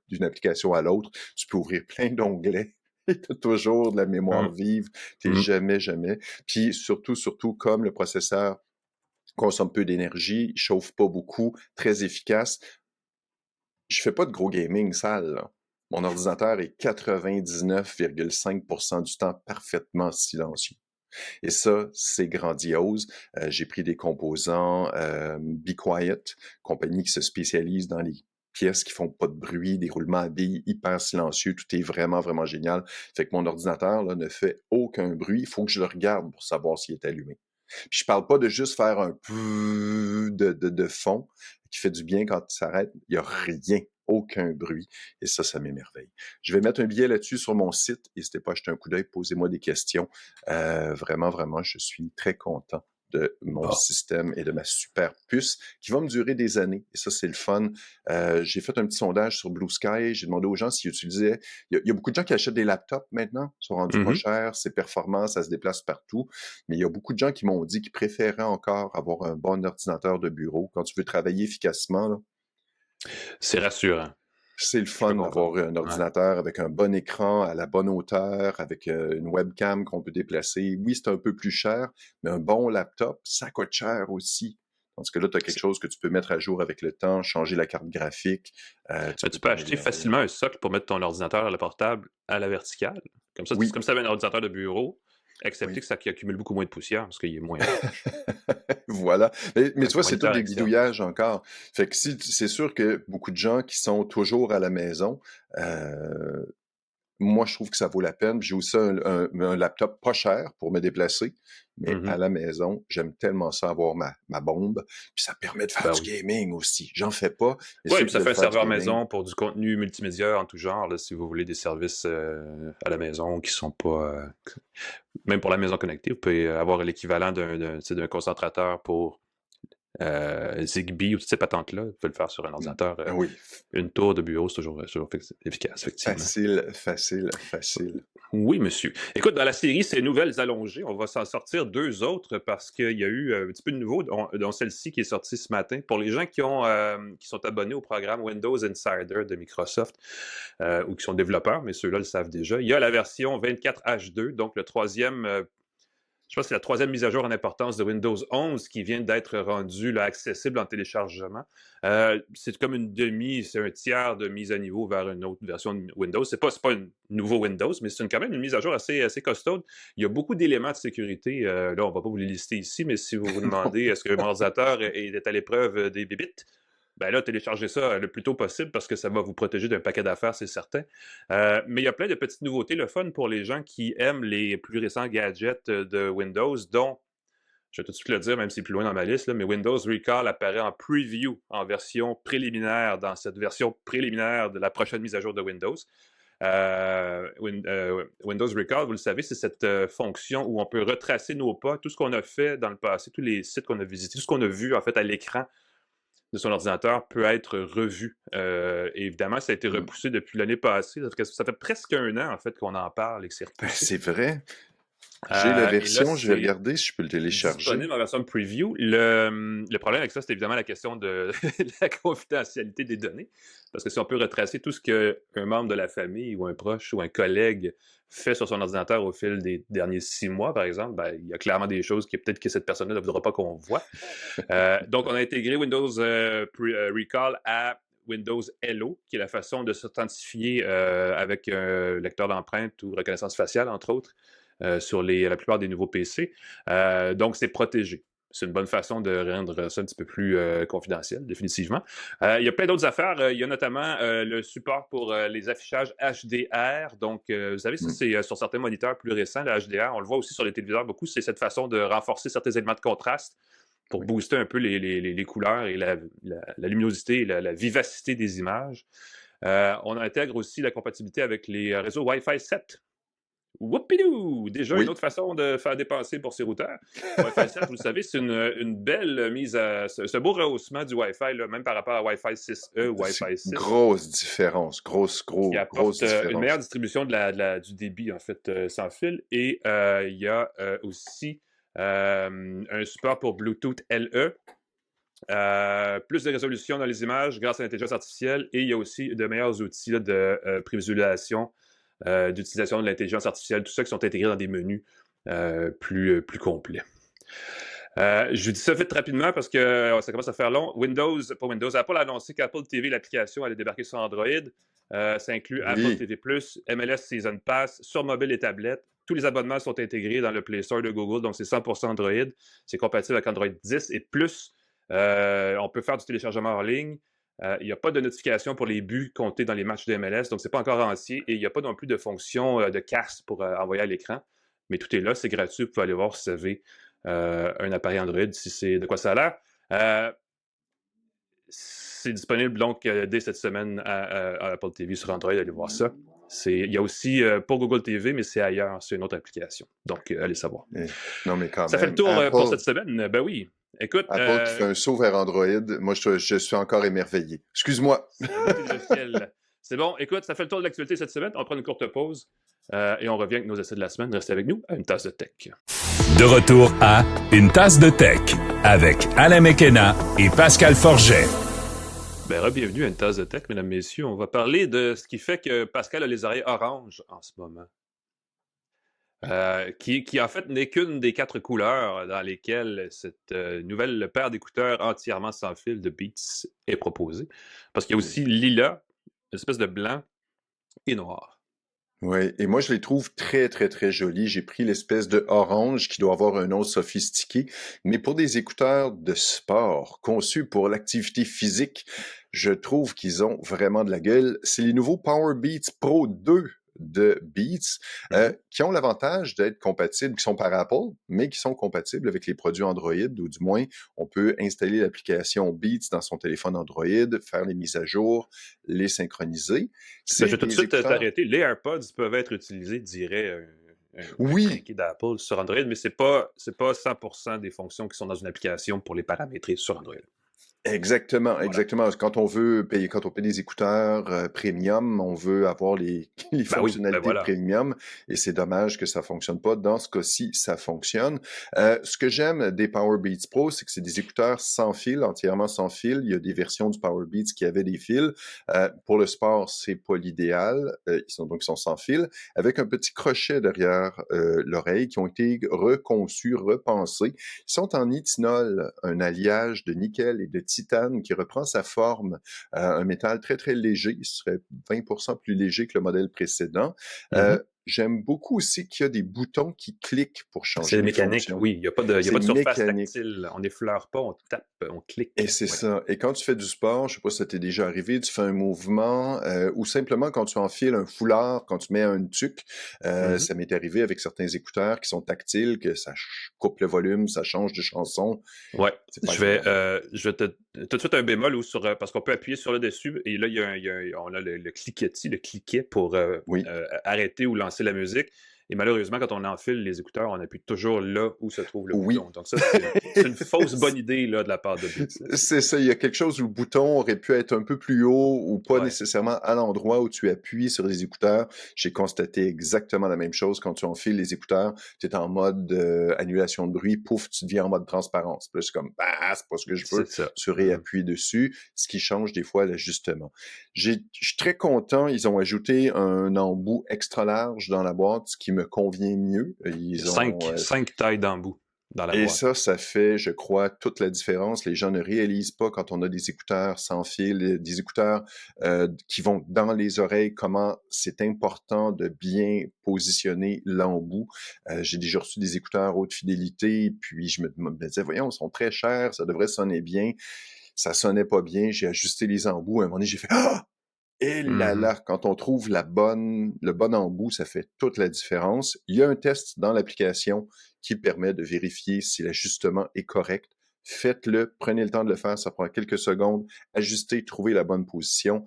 d'une application à l'autre. Tu peux ouvrir plein d'onglets T'as toujours de la mémoire Hum, vive, t'es hum. jamais. Puis surtout, comme le processeur consomme peu d'énergie, chauffe pas beaucoup, très efficace, je fais pas de gros gaming sale, là. Mon ordinateur est 99,5% du temps parfaitement silencieux. Et ça, c'est grandiose. J'ai pris des composants Be Quiet, compagnie qui se spécialise dans les pièces qui font pas de bruit, des roulements à billes hyper silencieux. Tout est vraiment génial. Fait que mon ordinateur là, ne fait aucun bruit. Il faut que je le regarde pour savoir s'il est allumé. Puis je parle pas de juste faire un de fond qui fait du bien quand il s'arrête. Il y a rien, aucun bruit. Et ça m'émerveille. Je vais mettre un billet là-dessus sur mon site. N'hésitez pas à jeter un coup d'œil, posez-moi des questions. Vraiment, je suis très content de mon Bon. système et de ma super puce qui va me durer des années. Et ça, c'est le fun. J'ai fait un petit sondage sur Blue Sky. J'ai demandé aux gens s'ils utilisaient... Il y a beaucoup de gens qui achètent des laptops maintenant. Ils sont rendus pas Mhm. chers, c'est performant, ça se déplace partout. Mais il y a beaucoup de gens qui m'ont dit qu'ils préféraient encore avoir un bon ordinateur de bureau. Quand tu veux travailler efficacement, là, C'est rassurant. c'est le Je peux fun comprendre. d'avoir un Ouais. ordinateur avec un bon écran, à la bonne hauteur, avec une webcam qu'on peut déplacer. Oui, c'est un peu plus cher, mais un bon laptop, ça coûte cher aussi. Parce que là, tu as quelque C'est- chose que tu peux mettre à jour avec le temps, changer la carte graphique, tu Ben, peux tu peux acheter t'améliorer. facilement un socle pour mettre ton ordinateur à la portable à la verticale. Comme ça, c'est Oui, comme si tu avais un ordinateur de bureau, excepté oui. que ça qui accumule beaucoup moins de poussière parce qu'il est moins large. Voilà. Mais Donc, tu vois, moins c'est tout des d'interaction. bidouillages encore. Fait que si, c'est sûr que beaucoup de gens qui sont toujours à la maison, euh, moi, je trouve que ça vaut la peine. J'ai aussi un laptop pas cher pour me déplacer, mais à Mhm. la maison, j'aime tellement ça avoir ma bombe. Puis ça permet de faire Ben du oui. gaming aussi. J'en fais pas, mais Oui, ceux puis qui ça veulent fait un faire du serveur gaming, maison pour du contenu multimédia en tout genre, là, si vous voulez des services à la maison qui sont pas... même pour la maison connectée, vous pouvez avoir l'équivalent d'un concentrateur pour Zigbee ou toutes ces patentes-là. Vous pouvez le faire sur un ordinateur. oui, Une tour de bureau, c'est toujours efficace, effectivement. facile. Oui, monsieur. Écoute, dans la série Ces nouvelles allongées, on va s'en sortir deux autres parce qu'il y a eu un petit peu de nouveau dans celle-ci qui est sortie ce matin. Pour les gens qui sont abonnés au programme Windows Insider de Microsoft ou qui sont développeurs, mais ceux-là le savent déjà, il y a la version 24H2, donc le troisième je pense que c'est la troisième mise à jour en importance de Windows 11 qui vient d'être rendue là, accessible en téléchargement. C'est comme c'est un tiers de mise à niveau vers une autre version de Windows. C'est pas un nouveau Windows, mais c'est quand même une mise à jour assez costaude. Il y a beaucoup d'éléments de sécurité. Là, on va pas vous les lister ici, mais si vous vous demandez est-ce que mon ordinateur est à l'épreuve des bébites, ben là, téléchargez ça le plus tôt possible parce que ça va vous protéger d'un paquet d'affaires, c'est certain. Mais il y a plein de petites nouveautés, le fun pour les gens qui aiment les plus récents gadgets de Windows, dont, je vais tout de suite le dire, même si c'est plus loin dans ma liste, là, mais Windows Recall apparaît en preview, en version préliminaire, dans cette version préliminaire de la prochaine mise à jour de Windows. Windows Recall, vous le savez, c'est cette fonction où on peut retracer nos pas, tout ce qu'on a fait dans le passé, tous les sites qu'on a visités, tout ce qu'on a vu en fait à l'écran de son ordinateur peut être revu. Et évidemment, ça a été Mm. repoussé depuis l'année passée. Ça fait presque un an, en fait, qu'on en parle et que c'est Ben, repoussé. c'est vrai. J'ai la Et là, version, je vais c'est regarder si je peux le télécharger. disponible en version preview. Le problème avec ça, c'est évidemment la question de la confidentialité des données. Parce que si on peut retracer tout ce qu'un membre de la famille ou un proche ou un collègue fait sur son ordinateur au fil des derniers 6 mois, par exemple, ben, il y a clairement des choses que peut-être que cette personne-là ne voudra pas qu'on voit. Donc, on a intégré Windows Recall à Windows Hello, qui est la façon de s'authentifier avec un lecteur d'empreintes ou reconnaissance faciale, entre autres, sur la plupart des nouveaux PC. Donc, c'est protégé. C'est une bonne façon de rendre ça un petit peu plus confidentiel, définitivement. Il y a plein d'autres affaires. Il y a notamment le support pour les affichages HDR. Donc, vous savez, ça, Mm. c'est sur certains moniteurs plus récents, le HDR. On le voit aussi sur les téléviseurs beaucoup. C'est cette façon de renforcer certains éléments de contraste pour Oui. booster un peu les couleurs et la luminosité et la vivacité des images. On intègre aussi la compatibilité avec les réseaux Wi-Fi 7. Whoopidoo! Déjà une Oui. autre façon de faire dépenser pour ces routeurs. Wi-Fi 7, vous le savez, c'est une belle mise à... C'est un beau rehaussement du Wi-Fi, là, même par rapport à Wi-Fi 6E ou C'est Wi-Fi 6, grosse différence, qui grosse apporte une meilleure différence. distribution du débit, en fait, sans fil. Et il y a aussi un support pour Bluetooth LE, plus de résolution dans les images grâce à l'intelligence artificielle et il y a aussi de meilleurs outils là, de prévisualisation d'utilisation de l'intelligence artificielle, tout ça qui sont intégrés dans des menus plus complets. Je vous dis ça vite rapidement parce que ça commence à faire long. Apple a annoncé qu'Apple TV, l'application, allait débarquer sur Android. Ça inclut Apple Oui. TV+, MLS Season Pass, sur mobile et tablette. Tous les abonnements sont intégrés dans le Play Store de Google, donc c'est 100% Android. C'est compatible avec Android 10 et plus. On peut faire du téléchargement hors ligne. Il n'y a pas de notification pour les buts comptés dans les matchs de MLS, donc c'est pas encore entier. Et il n'y a pas non plus de fonction de cast pour envoyer à l'écran. Mais tout est là, c'est gratuit. Vous pouvez aller voir si vous avez un appareil Android, si c'est de quoi ça a l'air. C'est disponible donc dès cette semaine à Apple TV sur Android. Allez voir ça. Il y a aussi pour Google TV, mais c'est ailleurs, c'est une autre application. Donc, allez savoir. Non, mais quand Ça même. fait le tour Apple, pour cette semaine. Ben oui. Écoute. Apple qui fait un saut vers Android. Moi, je suis encore émerveillé. Excuse-moi. C'est bon. Écoute, ça fait le tour de l'actualité cette semaine. On prend une courte pause et on revient avec nos essais de la semaine. Restez avec nous à Une Tasse de Tech. De retour à Une Tasse de Tech avec Alain Mekena et Pascal Forget. Ben, bienvenue à Une Tasse de Tech, mesdames, messieurs. On va parler de ce qui fait que Pascal a les oreilles oranges en ce moment. Qui en fait n'est qu'une des 4 couleurs dans lesquelles cette nouvelle paire d'écouteurs entièrement sans fil de Beats est proposée. Parce qu'il y a aussi lila, une espèce de blanc et noir. Oui, et moi je les trouve très, très, très jolis. J'ai pris l'espèce de orange qui doit avoir un nom sophistiqué, mais pour des écouteurs de sport conçus pour l'activité physique, je trouve qu'ils ont vraiment de la gueule. C'est les nouveaux Power Beats Pro 2 de Beats, qui ont l'avantage d'être compatibles, qui sont par Apple, mais qui sont compatibles avec les produits Android, ou du moins, on peut installer l'application Beats dans son téléphone Android, faire les mises à jour, les synchroniser. Je vais tout de suite t'arrêter. Les AirPods peuvent être utilisés, dirait un crinqué d'Apple sur Android, mais c'est pas 100% des fonctions qui sont dans une application pour les paramétrer sur Android. Exactement, voilà. Exactement. Quand on paye des écouteurs premium, on veut avoir les fonctionnalités premium, et c'est dommage que ça fonctionne pas. Dans ce cas-ci, ça fonctionne. Ce que j'aime des Power Beats Pro, c'est que c'est des écouteurs sans fil, entièrement sans fil. Il y a des versions du Power Beats qui avaient des fils. Pour le sport, c'est pas l'idéal. Ils sont sans fil, avec un petit crochet derrière l'oreille qui ont été reconçus, repensés. Ils sont en nitinol, un alliage de nickel et de titane qui reprend sa forme, un métal très, très léger. Il serait 20% plus léger que le modèle précédent. J'aime beaucoup aussi qu'il y a des boutons qui cliquent pour changer les mécaniques, fonctions. Oui. Il n'y a pas de surface tactile. On n'effleure pas, on tape, on clique. Et c'est ça. Et quand tu fais du sport, je ne sais pas si ça t'est déjà arrivé, tu fais un mouvement ou simplement quand tu enfiles un foulard, quand tu mets un tuque, ça m'est arrivé avec certains écouteurs qui sont tactiles, que ça coupe le volume, ça change de chanson. Ouais. Je vais tout de suite un bémol parce qu'on peut appuyer sur le dessus et là, on a le cliquet pour arrêter ou lancer la musique. Et malheureusement, quand on enfile les écouteurs, on appuie toujours là où se trouve le bouton. Donc ça, c'est une fausse bonne idée là, de la part de Beats. C'est ça, il y a quelque chose où le bouton aurait pu être un peu plus haut ou pas nécessairement à l'endroit où tu appuies sur les écouteurs. J'ai constaté exactement la même chose quand tu enfiles les écouteurs. Tu es en mode annulation de bruit, pouf, tu deviens en mode transparence. Puis là, c'est comme, c'est pas ce que je veux. Tu réappuies dessus, ce qui change des fois l'ajustement. Je suis très content, ils ont ajouté un embout extra large dans la boîte, ce qui me convient mieux. Ils ont 5 tailles d'embout dans la boîte. Et ça fait, je crois, toute la différence. Les gens ne réalisent pas quand on a des écouteurs sans fil, des écouteurs qui vont dans les oreilles, comment c'est important de bien positionner l'embout. J'ai déjà reçu des écouteurs haute fidélité, puis je me disais, voyons, ils sont très chers, ça devrait sonner bien. Ça sonnait pas bien, j'ai ajusté les embouts. À un moment donné, j'ai fait « Ah! » Et là, quand on trouve le bon embout, ça fait toute la différence. Il y a un test dans l'application qui permet de vérifier si l'ajustement est correct. Faites-le, prenez le temps de le faire, ça prend quelques secondes. Ajustez, trouvez la bonne position.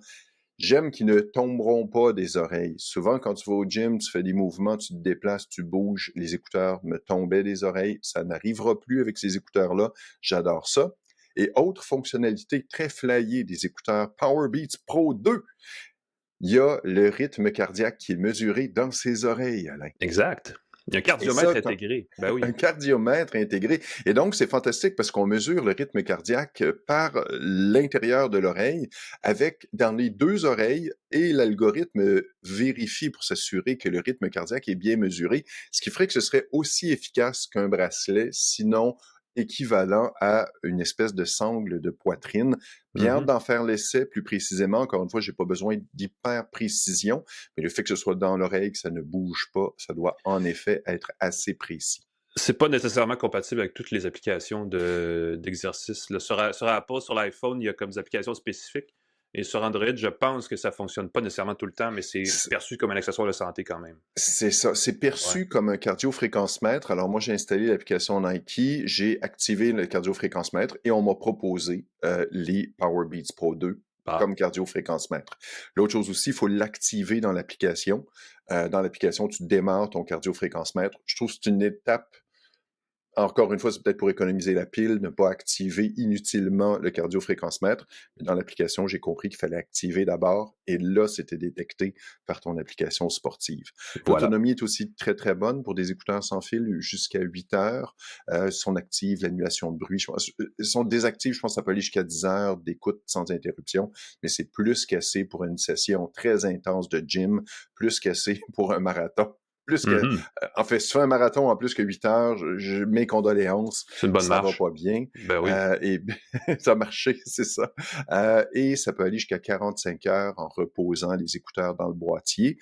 J'aime qu'ils ne tomberont pas des oreilles. Souvent, quand tu vas au gym, tu fais des mouvements, tu te déplaces, tu bouges, les écouteurs me tombaient des oreilles. Ça n'arrivera plus avec ces écouteurs-là. J'adore ça. Et autre fonctionnalité très flyée des écouteurs Power Beats Pro 2, il y a le rythme cardiaque qui est mesuré dans ses oreilles, Alain. Exact. Il y a un Et ça, cardiomètre intégré. Ben oui. un cardiomètre intégré. Et donc, c'est fantastique parce qu'on mesure le rythme cardiaque par l'intérieur de l'oreille avec dans les deux oreilles et l'algorithme vérifie pour s'assurer que le rythme cardiaque est bien mesuré, ce qui ferait que ce serait aussi efficace qu'un bracelet, sinon équivalent à une espèce de sangle de poitrine. Bien hâte Mhm. d'en faire l'essai plus précisément. Encore une fois, j'ai pas besoin d'hyper précision, mais le fait que ce soit dans l'oreille, que ça ne bouge pas, ça doit en effet être assez précis. C'est pas nécessairement compatible avec toutes les applications d'exercice. Là. Sur Apple, sur l'iPhone, il y a comme des applications spécifiques. Et sur Android, je pense que ça fonctionne pas nécessairement tout le temps, mais c'est perçu comme un accessoire de santé quand même. C'est ça, c'est Ouais. perçu comme un cardiofréquencemètre. Alors moi, j'ai installé l'application Nike, j'ai activé le cardiofréquencemètre et on m'a proposé les Power Beats Pro 2 Ah. comme cardiofréquencemètre. L'autre chose aussi, il faut l'activer dans l'application. Dans l'application, tu démarres ton cardiofréquencemètre. Je trouve que c'est une étape. Encore une fois, c'est peut-être pour économiser la pile, ne pas activer inutilement le cardiofréquencemètre. Mais dans l'application, j'ai compris qu'il fallait activer d'abord, et là, c'était détecté par ton application sportive. Voilà. L'autonomie est aussi très, très bonne pour des écouteurs sans fil jusqu'à 8 heures. Si on active l'annulation de bruit, si on désactive, je pense que ça peut aller jusqu'à 10 heures d'écoute sans interruption, mais c'est plus qu'assez pour une session très intense de gym, plus qu'assez pour un marathon. Plus que, Mhm. en fait, si tu fais un marathon en plus que 8 heures, mes condoléances, C'est une bonne ça va marche. pas bien. Ben oui. Et ça a marché, c'est ça. Et ça peut aller jusqu'à 45 heures en reposant les écouteurs dans le boîtier.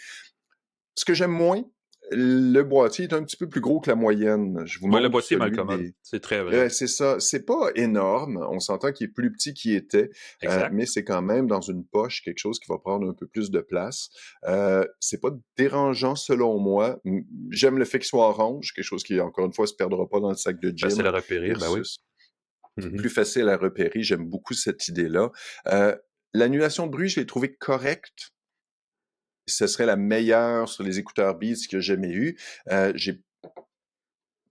Ce que j'aime moins, le boîtier est un petit peu plus gros que la moyenne. Je vous Ouais, le montre boîtier est mal celui commode. des... C'est très vrai. C'est ça. C'est pas énorme. On s'entend qu'il est plus petit qu'il était, Exact. mais c'est quand même dans une poche quelque chose qui va prendre un peu plus de place. C'est pas dérangeant selon moi. J'aime le fait qu'il soit orange, quelque chose qui, encore une fois, se perdra pas dans le sac de Facile à gym repérer, ben oui. versus Mhm. plus facile à repérer. J'aime beaucoup cette idée-là. L'annulation de bruit, je l'ai trouvé correcte. Ce serait la meilleure sur les écouteurs Beats que j'ai jamais eu. J'ai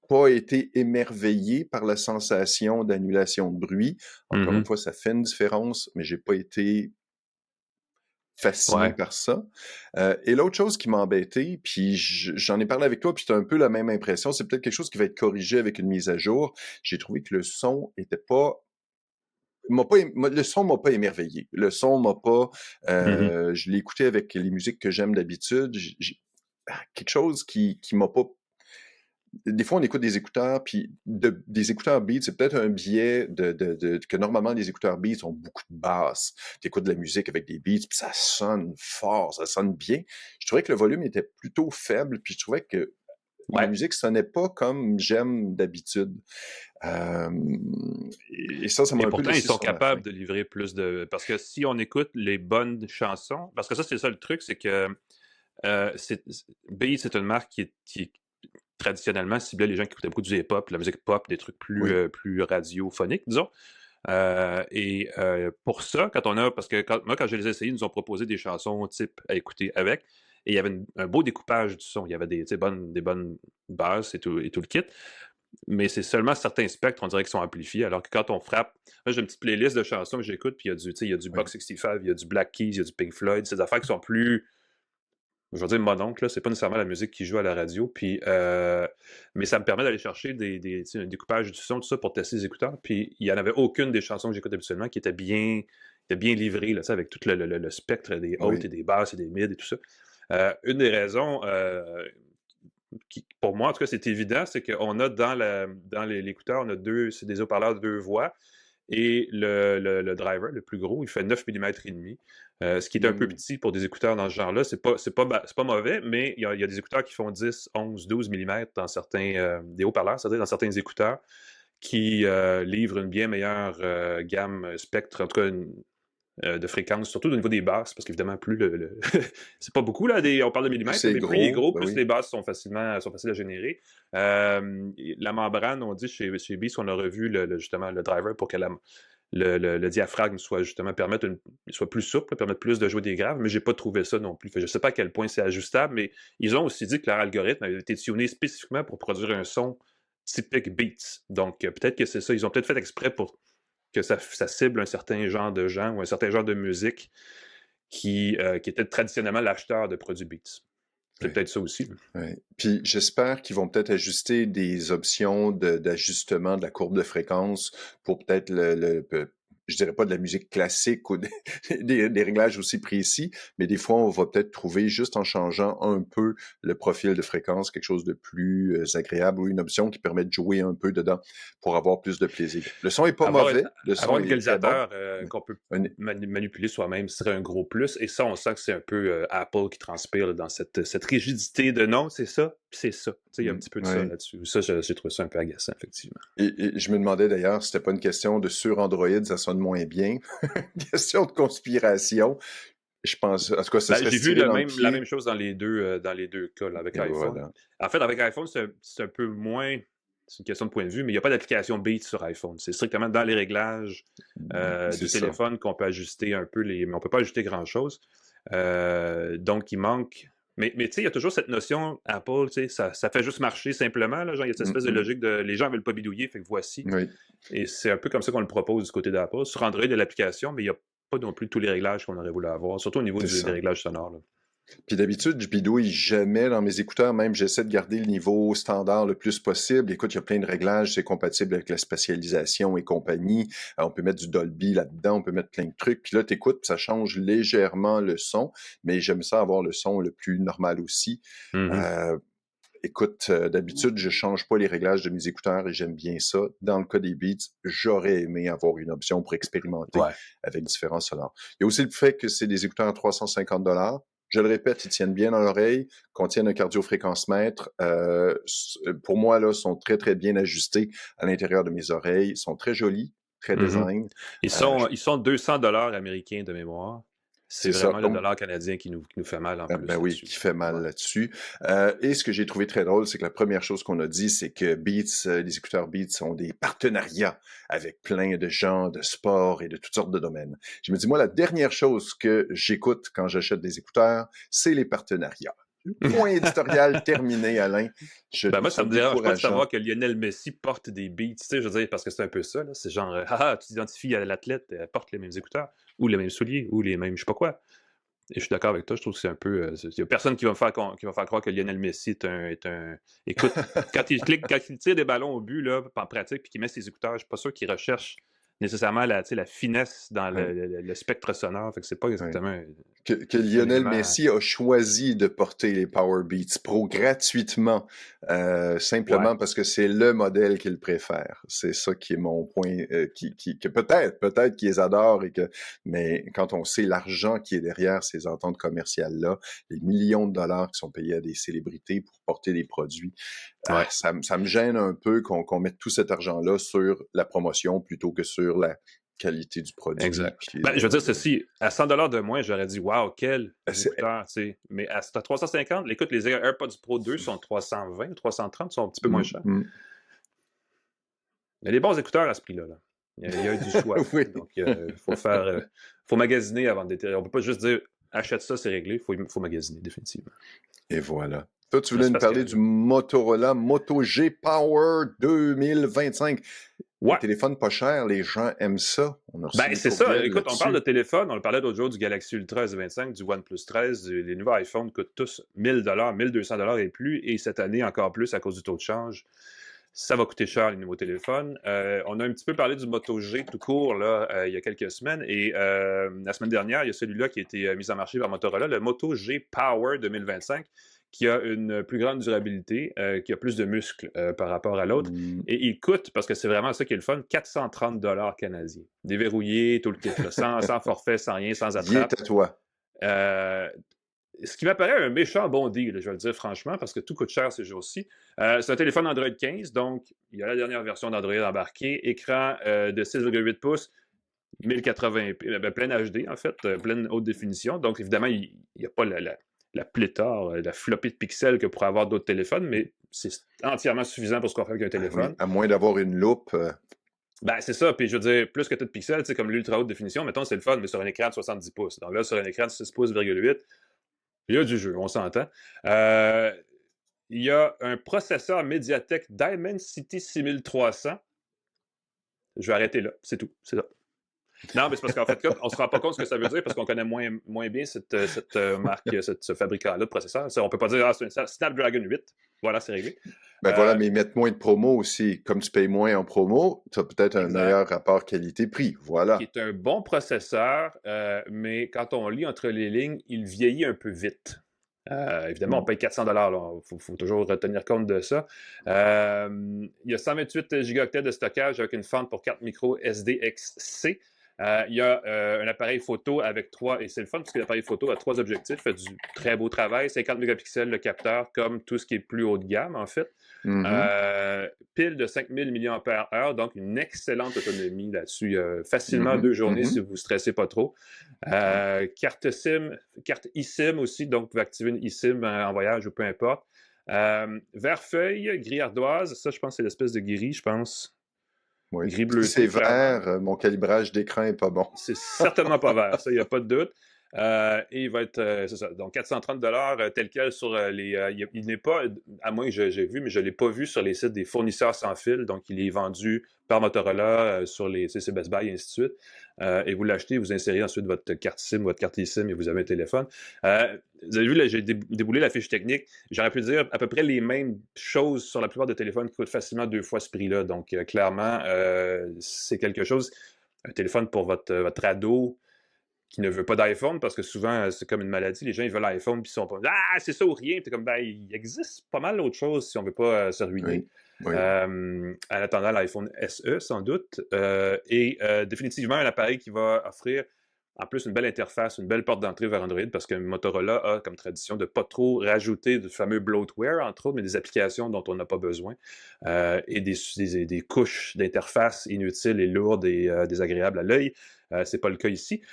pas été émerveillé par la sensation d'annulation de bruit. Encore une Mhm. fois, ça fait une différence, mais j'ai pas été fasciné Ouais. par ça. Et l'autre chose qui m'a embêté, puis j'en ai parlé avec toi, puis tu as un peu la même impression, c'est peut-être quelque chose qui va être corrigé avec une mise à jour. J'ai trouvé que le son était pas le son m'a pas émerveillé. Le son m'a pas. Mhm. Je l'ai écouté avec les musiques que j'aime d'habitude. Quelque chose qui m'a pas. Des fois, on écoute des écouteurs, puis des écouteurs Beats, c'est peut-être un biais que normalement les écouteurs Beats ont beaucoup de basses. Tu écoutes de la musique avec des beats, puis ça sonne fort, ça sonne bien. Je trouvais que le volume était plutôt faible, puis je trouvais que la Ouais. musique sonnait pas comme j'aime d'habitude. Euh, et ça Et m'a un peu pourtant, ils laissé sont sur ma faim. capables de livrer plus de... Parce que si on écoute les bonnes chansons... Parce que ça, c'est ça le truc, c'est que Beats, c'est une marque qui traditionnellement ciblait les gens qui écoutaient beaucoup du hip-hop, la musique pop, des trucs Oui. plus radiophoniques, disons. Pour ça, parce que quand je les ai essayés, ils nous ont proposé des chansons type à écouter avec, et il y avait un beau découpage du son. Il y avait des bonnes basses et tout le kit, mais c'est seulement certains spectres, on dirait, qui sont amplifiés, alors que quand on frappe... Moi, j'ai une petite playlist de chansons que j'écoute, puis il y a du Oui. Buck 65, il y a du Black Keys, il y a du Pink Floyd, c'est des affaires qui sont plus... Je veux dire mononcle, là, c'est pas nécessairement la musique qui joue à la radio, puis, mais ça me permet d'aller chercher un découpage du son, tout ça, pour tester les écouteurs, puis il n'y en avait aucune des chansons que j'écoute habituellement qui était bien livrée, là, avec tout le spectre des hautes Oui. et des basses et des mids et tout ça. Une des raisons pour moi, en tout cas, c'est évident, c'est qu'on a dans l'écouteur, on a c'est des haut-parleurs de 2 voix, et le driver, le plus gros, il fait 9 mm et demi, ce qui est un peu petit pour des écouteurs dans ce genre-là. C'est pas mauvais, mais il y a des écouteurs qui font 10, 11, 12 mm dans certains des haut-parleurs, c'est-à-dire dans certains écouteurs qui livrent une bien meilleure gamme spectre, en tout cas de fréquence, surtout au niveau des basses, parce qu'évidemment, plus c'est pas beaucoup, là, on parle de Plus millimètres, c'est mais plus il est gros, gros, ben plus oui. les basses sont faciles à générer. La membrane, on dit chez Beats, on a revu justement le driver pour que le diaphragme soit justement soit plus souple, permette plus de jouer des graves, mais j'ai pas trouvé ça non plus. Fait, je sais pas à quel point c'est ajustable, mais ils ont aussi dit que leur algorithme avait été tuné spécifiquement pour produire un son typique Beats. Donc, peut-être que c'est ça. Ils ont peut-être fait exprès pour que ça cible un certain genre de gens ou un certain genre de musique qui était traditionnellement l'acheteur de produits Beats. C'est peut-être ça aussi. Ouais. Puis j'espère qu'ils vont peut-être ajuster des options d'ajustement de la courbe de fréquence pour peut-être je dirais pas de la musique classique ou des réglages aussi précis, mais des fois, on va peut-être trouver, juste en changeant un peu le profil de fréquence, quelque chose de plus agréable ou une option qui permet de jouer un peu dedans pour avoir plus de plaisir. Le son est pas mauvais, le Avoir son un est très bon. égalisateur qu'on peut manipuler soi-même serait un gros plus. Et ça, on sent que c'est un peu Apple qui transpire là, dans cette rigidité de non, c'est ça, puis c'est ça. Il y a un petit peu de ça Ouais. là-dessus. Ça, j'ai trouvé ça un peu agaçant, effectivement. Et je me demandais d'ailleurs si c'était pas une question de sur Android, ça sonne moins bien. Question de conspiration. Je pense, en tout cas, ça serait J'ai vu tiré dans le la pied. même chose dans les deux cas là, avec Et iPhone. voilà. En fait, avec iPhone, c'est un peu moins. C'est une question de point de vue, mais il n'y a pas d'application Beats sur iPhone. C'est strictement dans les réglages C'est du ça. téléphone qu'on peut ajuster un peu mais on ne peut pas ajuster grand-chose. Donc, il manque. Mais tu sais, il y a toujours cette notion, Apple, tu sais, ça fait juste marcher simplement. Là, genre, il y a cette espèce de logique de les gens ne veulent pas bidouiller, fait que voici. Oui. Et c'est un peu comme ça qu'on le propose du côté d'Apple. Sur Android, il y a l'application, mais il n'y a pas non plus tous les réglages qu'on aurait voulu avoir, surtout au niveau C'est des ça. réglages sonores. Là. Puis d'habitude, je bidouille jamais dans mes écouteurs, même j'essaie de garder le niveau standard le plus possible. Écoute, il y a plein de réglages, c'est compatible avec la spatialisation et compagnie. On peut mettre du Dolby là-dedans, on peut mettre plein de trucs. Puis là, t'écoutes, ça change légèrement le son, mais j'aime ça avoir le son le plus normal aussi. Écoute, d'habitude, je change pas les réglages de mes écouteurs et j'aime bien ça. Dans le cas des Beats, j'aurais aimé avoir une option pour expérimenter avec différents sonores. Il y a aussi le fait que c'est des écouteurs à 350 $. Je le répète, ils tiennent bien dans l'oreille, contiennent un cardiofréquence-mètre. Pour moi, là, sont très, très bien ajustés à l'intérieur de mes oreilles. Ils sont très jolis, très design. Ils sont 200 $ américains de mémoire. C'est vraiment le dollar canadien qui nous fait mal en plus. Ben oui, qui fait mal là-dessus. Et ce que j'ai trouvé très drôle, c'est que la première chose qu'on a dit, c'est que Beats, les écouteurs Beats ont des partenariats avec plein de gens de sport et de toutes sortes de domaines. Je me dis, moi, la dernière chose que j'écoute quand j'achète des écouteurs, c'est les partenariats. Point éditorial terminé, Alain. Moi, ça me dérange pas de savoir que Lionel Messi porte des Beats, tu sais, je veux dire, parce que c'est un peu ça, là. C'est genre, tu t'identifies à l'athlète, elle porte les mêmes écouteurs, ou les mêmes souliers, ou les mêmes je sais pas quoi. Et je suis d'accord avec toi, je trouve que c'est un peu... Il n'y a personne qui va me faire croire que Lionel Messi est un... Écoute, quand il tire des ballons au but, là, en pratique, puis qu'il met ses écouteurs, je suis pas sûr qu'il recherche nécessairement la finesse dans le spectre sonore. Fait que c'est pas exactement... Que Lionel Messi a choisi de porter les Power Beats Pro gratuitement, simplement parce que c'est le modèle qu'il préfère. C'est ça qui est mon point, que peut-être qu'ils les adorent mais quand on sait l'argent qui est derrière ces ententes commerciales-là, les millions de dollars qui sont payés à des célébrités pour porter des produits, ça me gêne un peu qu'on mette tout cet argent-là sur la promotion plutôt que sur la qualité du produit. Exact. Je veux dire ceci, à 100$ de moins, j'aurais dit, wow, quel écouteur, tu sais. Mais à 350, écoute, les AirPods Pro 2 sont 320, 330, sont un petit peu moins chers. Il y a des bons écouteurs à ce prix-là. Là. Il y a du choix. Donc, il faut magasiner avant de déterrer. On ne peut pas juste dire, achète ça, c'est réglé. Il faut magasiner, définitivement. Et voilà. Toi, tu voulais nous parler du Motorola Moto G Power 2025. Les téléphones pas chers, les gens aiment ça. C'est ça. Écoute, on parle de téléphone. On le parlait l'autre jour du Galaxy Ultra S25, du OnePlus 13. Les nouveaux iPhones coûtent tous 1000$, 1200$ et plus. Et cette année, encore plus à cause du taux de change. Ça va coûter cher, les nouveaux téléphones. On a un petit peu parlé du Moto G tout court là, il y a quelques semaines. Et la semaine dernière, il y a celui-là qui a été mis en marché par Motorola, le Moto G Power 2025. Qui a une plus grande durabilité, qui a plus de muscles par rapport à l'autre. Et il coûte, parce que c'est vraiment ça qui est le fun, 430$ canadiens. Déverrouillé, tout le kit, là, sans forfait, sans rien, sans attrape. Il est à toi. Ce qui m'apparaît un méchant bon deal, je vais le dire franchement, parce que tout coûte cher ces jours-ci. C'est un téléphone Android 15, donc il y a la dernière version d'Android embarquée, écran de 6,8 pouces, 1080p, plein HD en fait, pleine haute définition. Donc évidemment, il n'y a pas la pléthore, la flopée de pixels que pourraient avoir d'autres téléphones, mais c'est entièrement suffisant pour ce qu'on fait avec un téléphone. Oui, à moins d'avoir une loupe. C'est ça. Puis je veux dire, plus que tout de pixels, comme l'ultra haute définition, mettons, c'est le fun, mais sur un écran de 70 pouces. Donc là, sur un écran de 6 pouces,8, il y a du jeu, on s'entend. Il y a un processeur Mediatek Dimensity 6300. Je vais arrêter là, c'est tout. C'est ça. Non, mais c'est parce qu'en fait, on ne se rend pas compte ce que ça veut dire parce qu'on connaît moins bien cette marque, ce fabricant-là de processeur. On ne peut pas dire c'est un Snapdragon 8. Voilà, c'est réglé. Ben voilà, mais mettre moins de promo aussi. Comme tu payes moins en promo, tu as peut-être un meilleur rapport qualité-prix. Voilà. Qui est un bon processeur, mais quand on lit entre les lignes, il vieillit un peu vite. Évidemment, on paye 400 $. Il faut toujours tenir compte de ça. Il y a 128 gigaoctets de stockage avec une fente pour 4 micros SDXC. Il y a un appareil photo avec 3, et c'est le fun parce que l'appareil photo a 3 objectifs, fait du très beau travail, 50 mégapixels le capteur, comme tout ce qui est plus haut de gamme, en fait. Pile de 5000 mAh, donc une excellente autonomie là-dessus. Facilement 2 journées si vous ne stressez pas trop. Carte SIM, carte eSIM aussi, donc vous pouvez activer une eSIM en voyage ou peu importe. Vert feuille, gris ardoise, ça je pense que c'est l'espèce de gris, je pense. Oui. Gris bleu. Si c'est vert, mon calibrage d'écran n'est pas bon. C'est certainement pas vert, ça, il n'y a pas de doute. Et il va être, c'est ça, donc 430 $ tel quel sur il n'est pas, à moins que j'ai vu, mais je ne l'ai pas vu sur les sites des fournisseurs sans fil, donc il est vendu par Motorola sur les CC Best Buy et ainsi de suite. Et vous l'achetez, vous insérez ensuite votre carte SIM, votre carte eSIM et vous avez un téléphone. Vous avez vu, là, j'ai déboulé la fiche technique. J'aurais pu dire à peu près les mêmes choses sur la plupart des téléphones qui coûtent facilement 2 fois ce prix-là. Donc, clairement, c'est quelque chose, un téléphone pour votre ado qui ne veut pas d'iPhone, parce que souvent, c'est comme une maladie. Les gens, ils veulent l'iPhone, puis ils sont pas... Ah, c'est ça ou rien! Puis t'es comme, ben, il existe pas mal d'autres choses si on veut pas se ruiner. Oui. En attendant l'iPhone SE, sans doute. Et définitivement, un appareil qui va offrir, en plus, une belle interface, une belle porte d'entrée vers Android, parce que Motorola a comme tradition de ne pas trop rajouter de fameux bloatware, entre autres, mais des applications dont on n'a pas besoin, et des couches d'interface inutiles et lourdes et désagréables à l'œil. C'est pas le cas ici.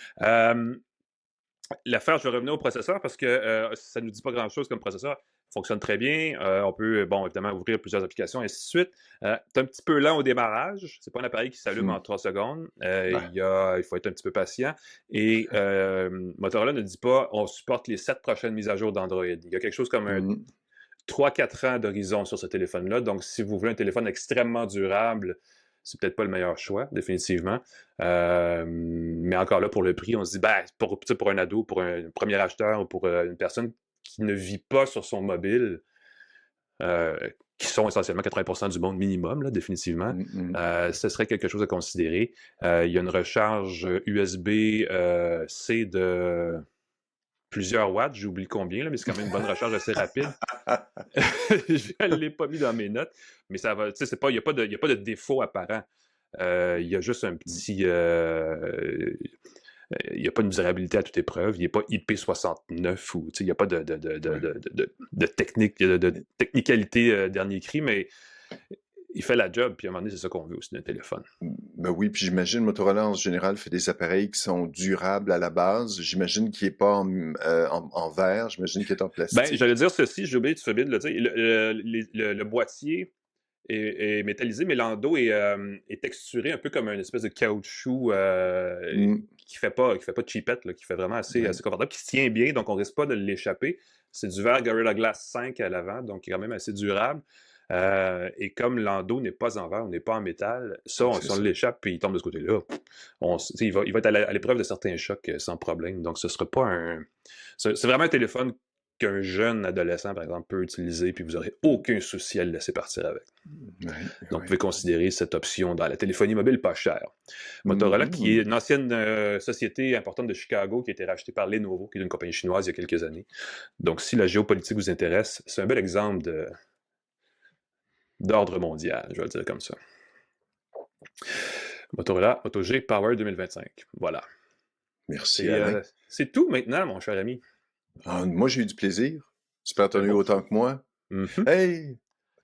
L'affaire, je vais revenir au processeur parce que ça ne nous dit pas grand-chose comme processeur. Il fonctionne très bien. On peut, bon, évidemment, ouvrir plusieurs applications, et ainsi de suite. C'est un petit peu lent au démarrage. C'est pas un appareil qui s'allume en 3 secondes. Il faut être un petit peu patient. Et Motorola ne dit pas on supporte les 7 prochaines mises à jour d'Android. Il y a quelque chose comme un 3-4 ans d'horizon sur ce téléphone-là. Donc, si vous voulez un téléphone extrêmement durable, c'est peut-être pas le meilleur choix, définitivement. Mais encore là, pour le prix, on se dit, ben, pour un ado, pour un premier acheteur ou pour une personne qui ne vit pas sur son mobile, qui sont essentiellement 80% du monde minimum, là, définitivement, ce serait quelque chose à considérer. Il y a une recharge USB-C de plusieurs watts, j'oublie combien, là, mais c'est quand même une bonne recharge assez rapide. Je ne l'ai pas mis dans mes notes, mais ça va, tu sais, il n'y a pas de défaut apparent. Il y a juste un petit... il n'y a pas une durabilité à toute épreuve, il n'est pas IP69 ou il n'y a pas de technique, de technicalité dernier cri, mais il fait la job, puis à un moment donné, c'est ça qu'on veut aussi d'un téléphone. Ben oui, puis j'imagine Motorola en général fait des appareils qui sont durables à la base. J'imagine qu'il n'est pas en verre, j'imagine qu'il est en plastique. Ben, j'allais dire ceci, j'ai oublié, tu fais bien de le dire. Le boîtier est métallisé, mais l'endos est texturé un peu comme une espèce de caoutchouc qui fait pas cheapette, là, qui fait vraiment assez confortable, qui se tient bien, donc on risque pas de l'échapper. C'est du verre Gorilla Glass 5 à l'avant, donc qui est quand même assez durable. Et comme l'endos n'est pas en verre, n'est pas en métal, si on l'échappe puis il tombe de ce côté-là, il va être à l'épreuve de certains chocs sans problème. Donc ce sera pas c'est vraiment un téléphone qu'un jeune adolescent, par exemple, peut utiliser, puis vous n'aurez aucun souci à le laisser partir avec. Donc, vous pouvez considérer cette option dans la téléphonie mobile pas chère. Motorola, qui est une ancienne société importante de Chicago, qui a été rachetée par Lenovo, qui est une compagnie chinoise il y a quelques années. Donc, si la géopolitique vous intéresse, c'est un bel exemple d'ordre mondial, je vais le dire comme ça. Motorola Moto G Power 2025. Voilà. Merci, Alain. C'est tout maintenant, mon cher ami. Moi, j'ai eu du plaisir. J'espère que tu as eu autant que moi. Hey!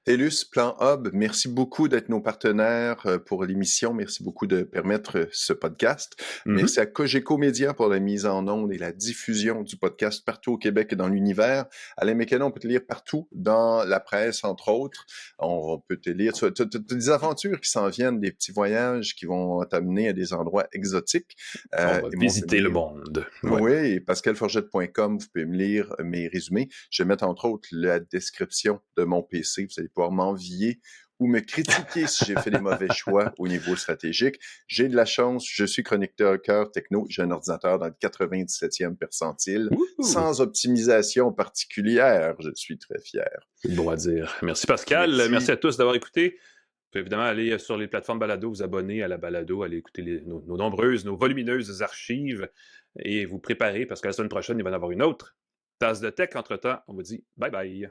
TELUS, Plan Hub, merci beaucoup d'être nos partenaires pour l'émission. Merci beaucoup de permettre ce podcast. Merci à Cogeco Média pour la mise en onde et la diffusion du podcast partout au Québec et dans l'univers. Alain Mekena, on peut te lire partout, dans la presse, entre autres. On peut te lire. Tu as des aventures qui s'en viennent, des petits voyages qui vont t'amener à des endroits exotiques. On va visiter le monde. Oui, pascalforgette.com, vous pouvez me lire mes résumés. Je vais mettre, entre autres, la description de mon PC. Vous allez pouvoir m'envier ou me critiquer si j'ai fait des mauvais choix au niveau stratégique. J'ai de la chance, je suis chroniqueur techno, j'ai un ordinateur dans le 97e percentile, Wouhou! sans optimisation particulière. Je suis très fier. C'est bon à dire. Merci Pascal, Merci. merci à tous d'avoir écouté. Vous pouvez évidemment aller sur les plateformes balado, vous abonner à la balado, aller écouter nos nombreuses, nos volumineuses archives et vous préparer parce que la semaine prochaine, il va y en avoir une autre tasse de tech. Entre-temps, on vous dit bye bye.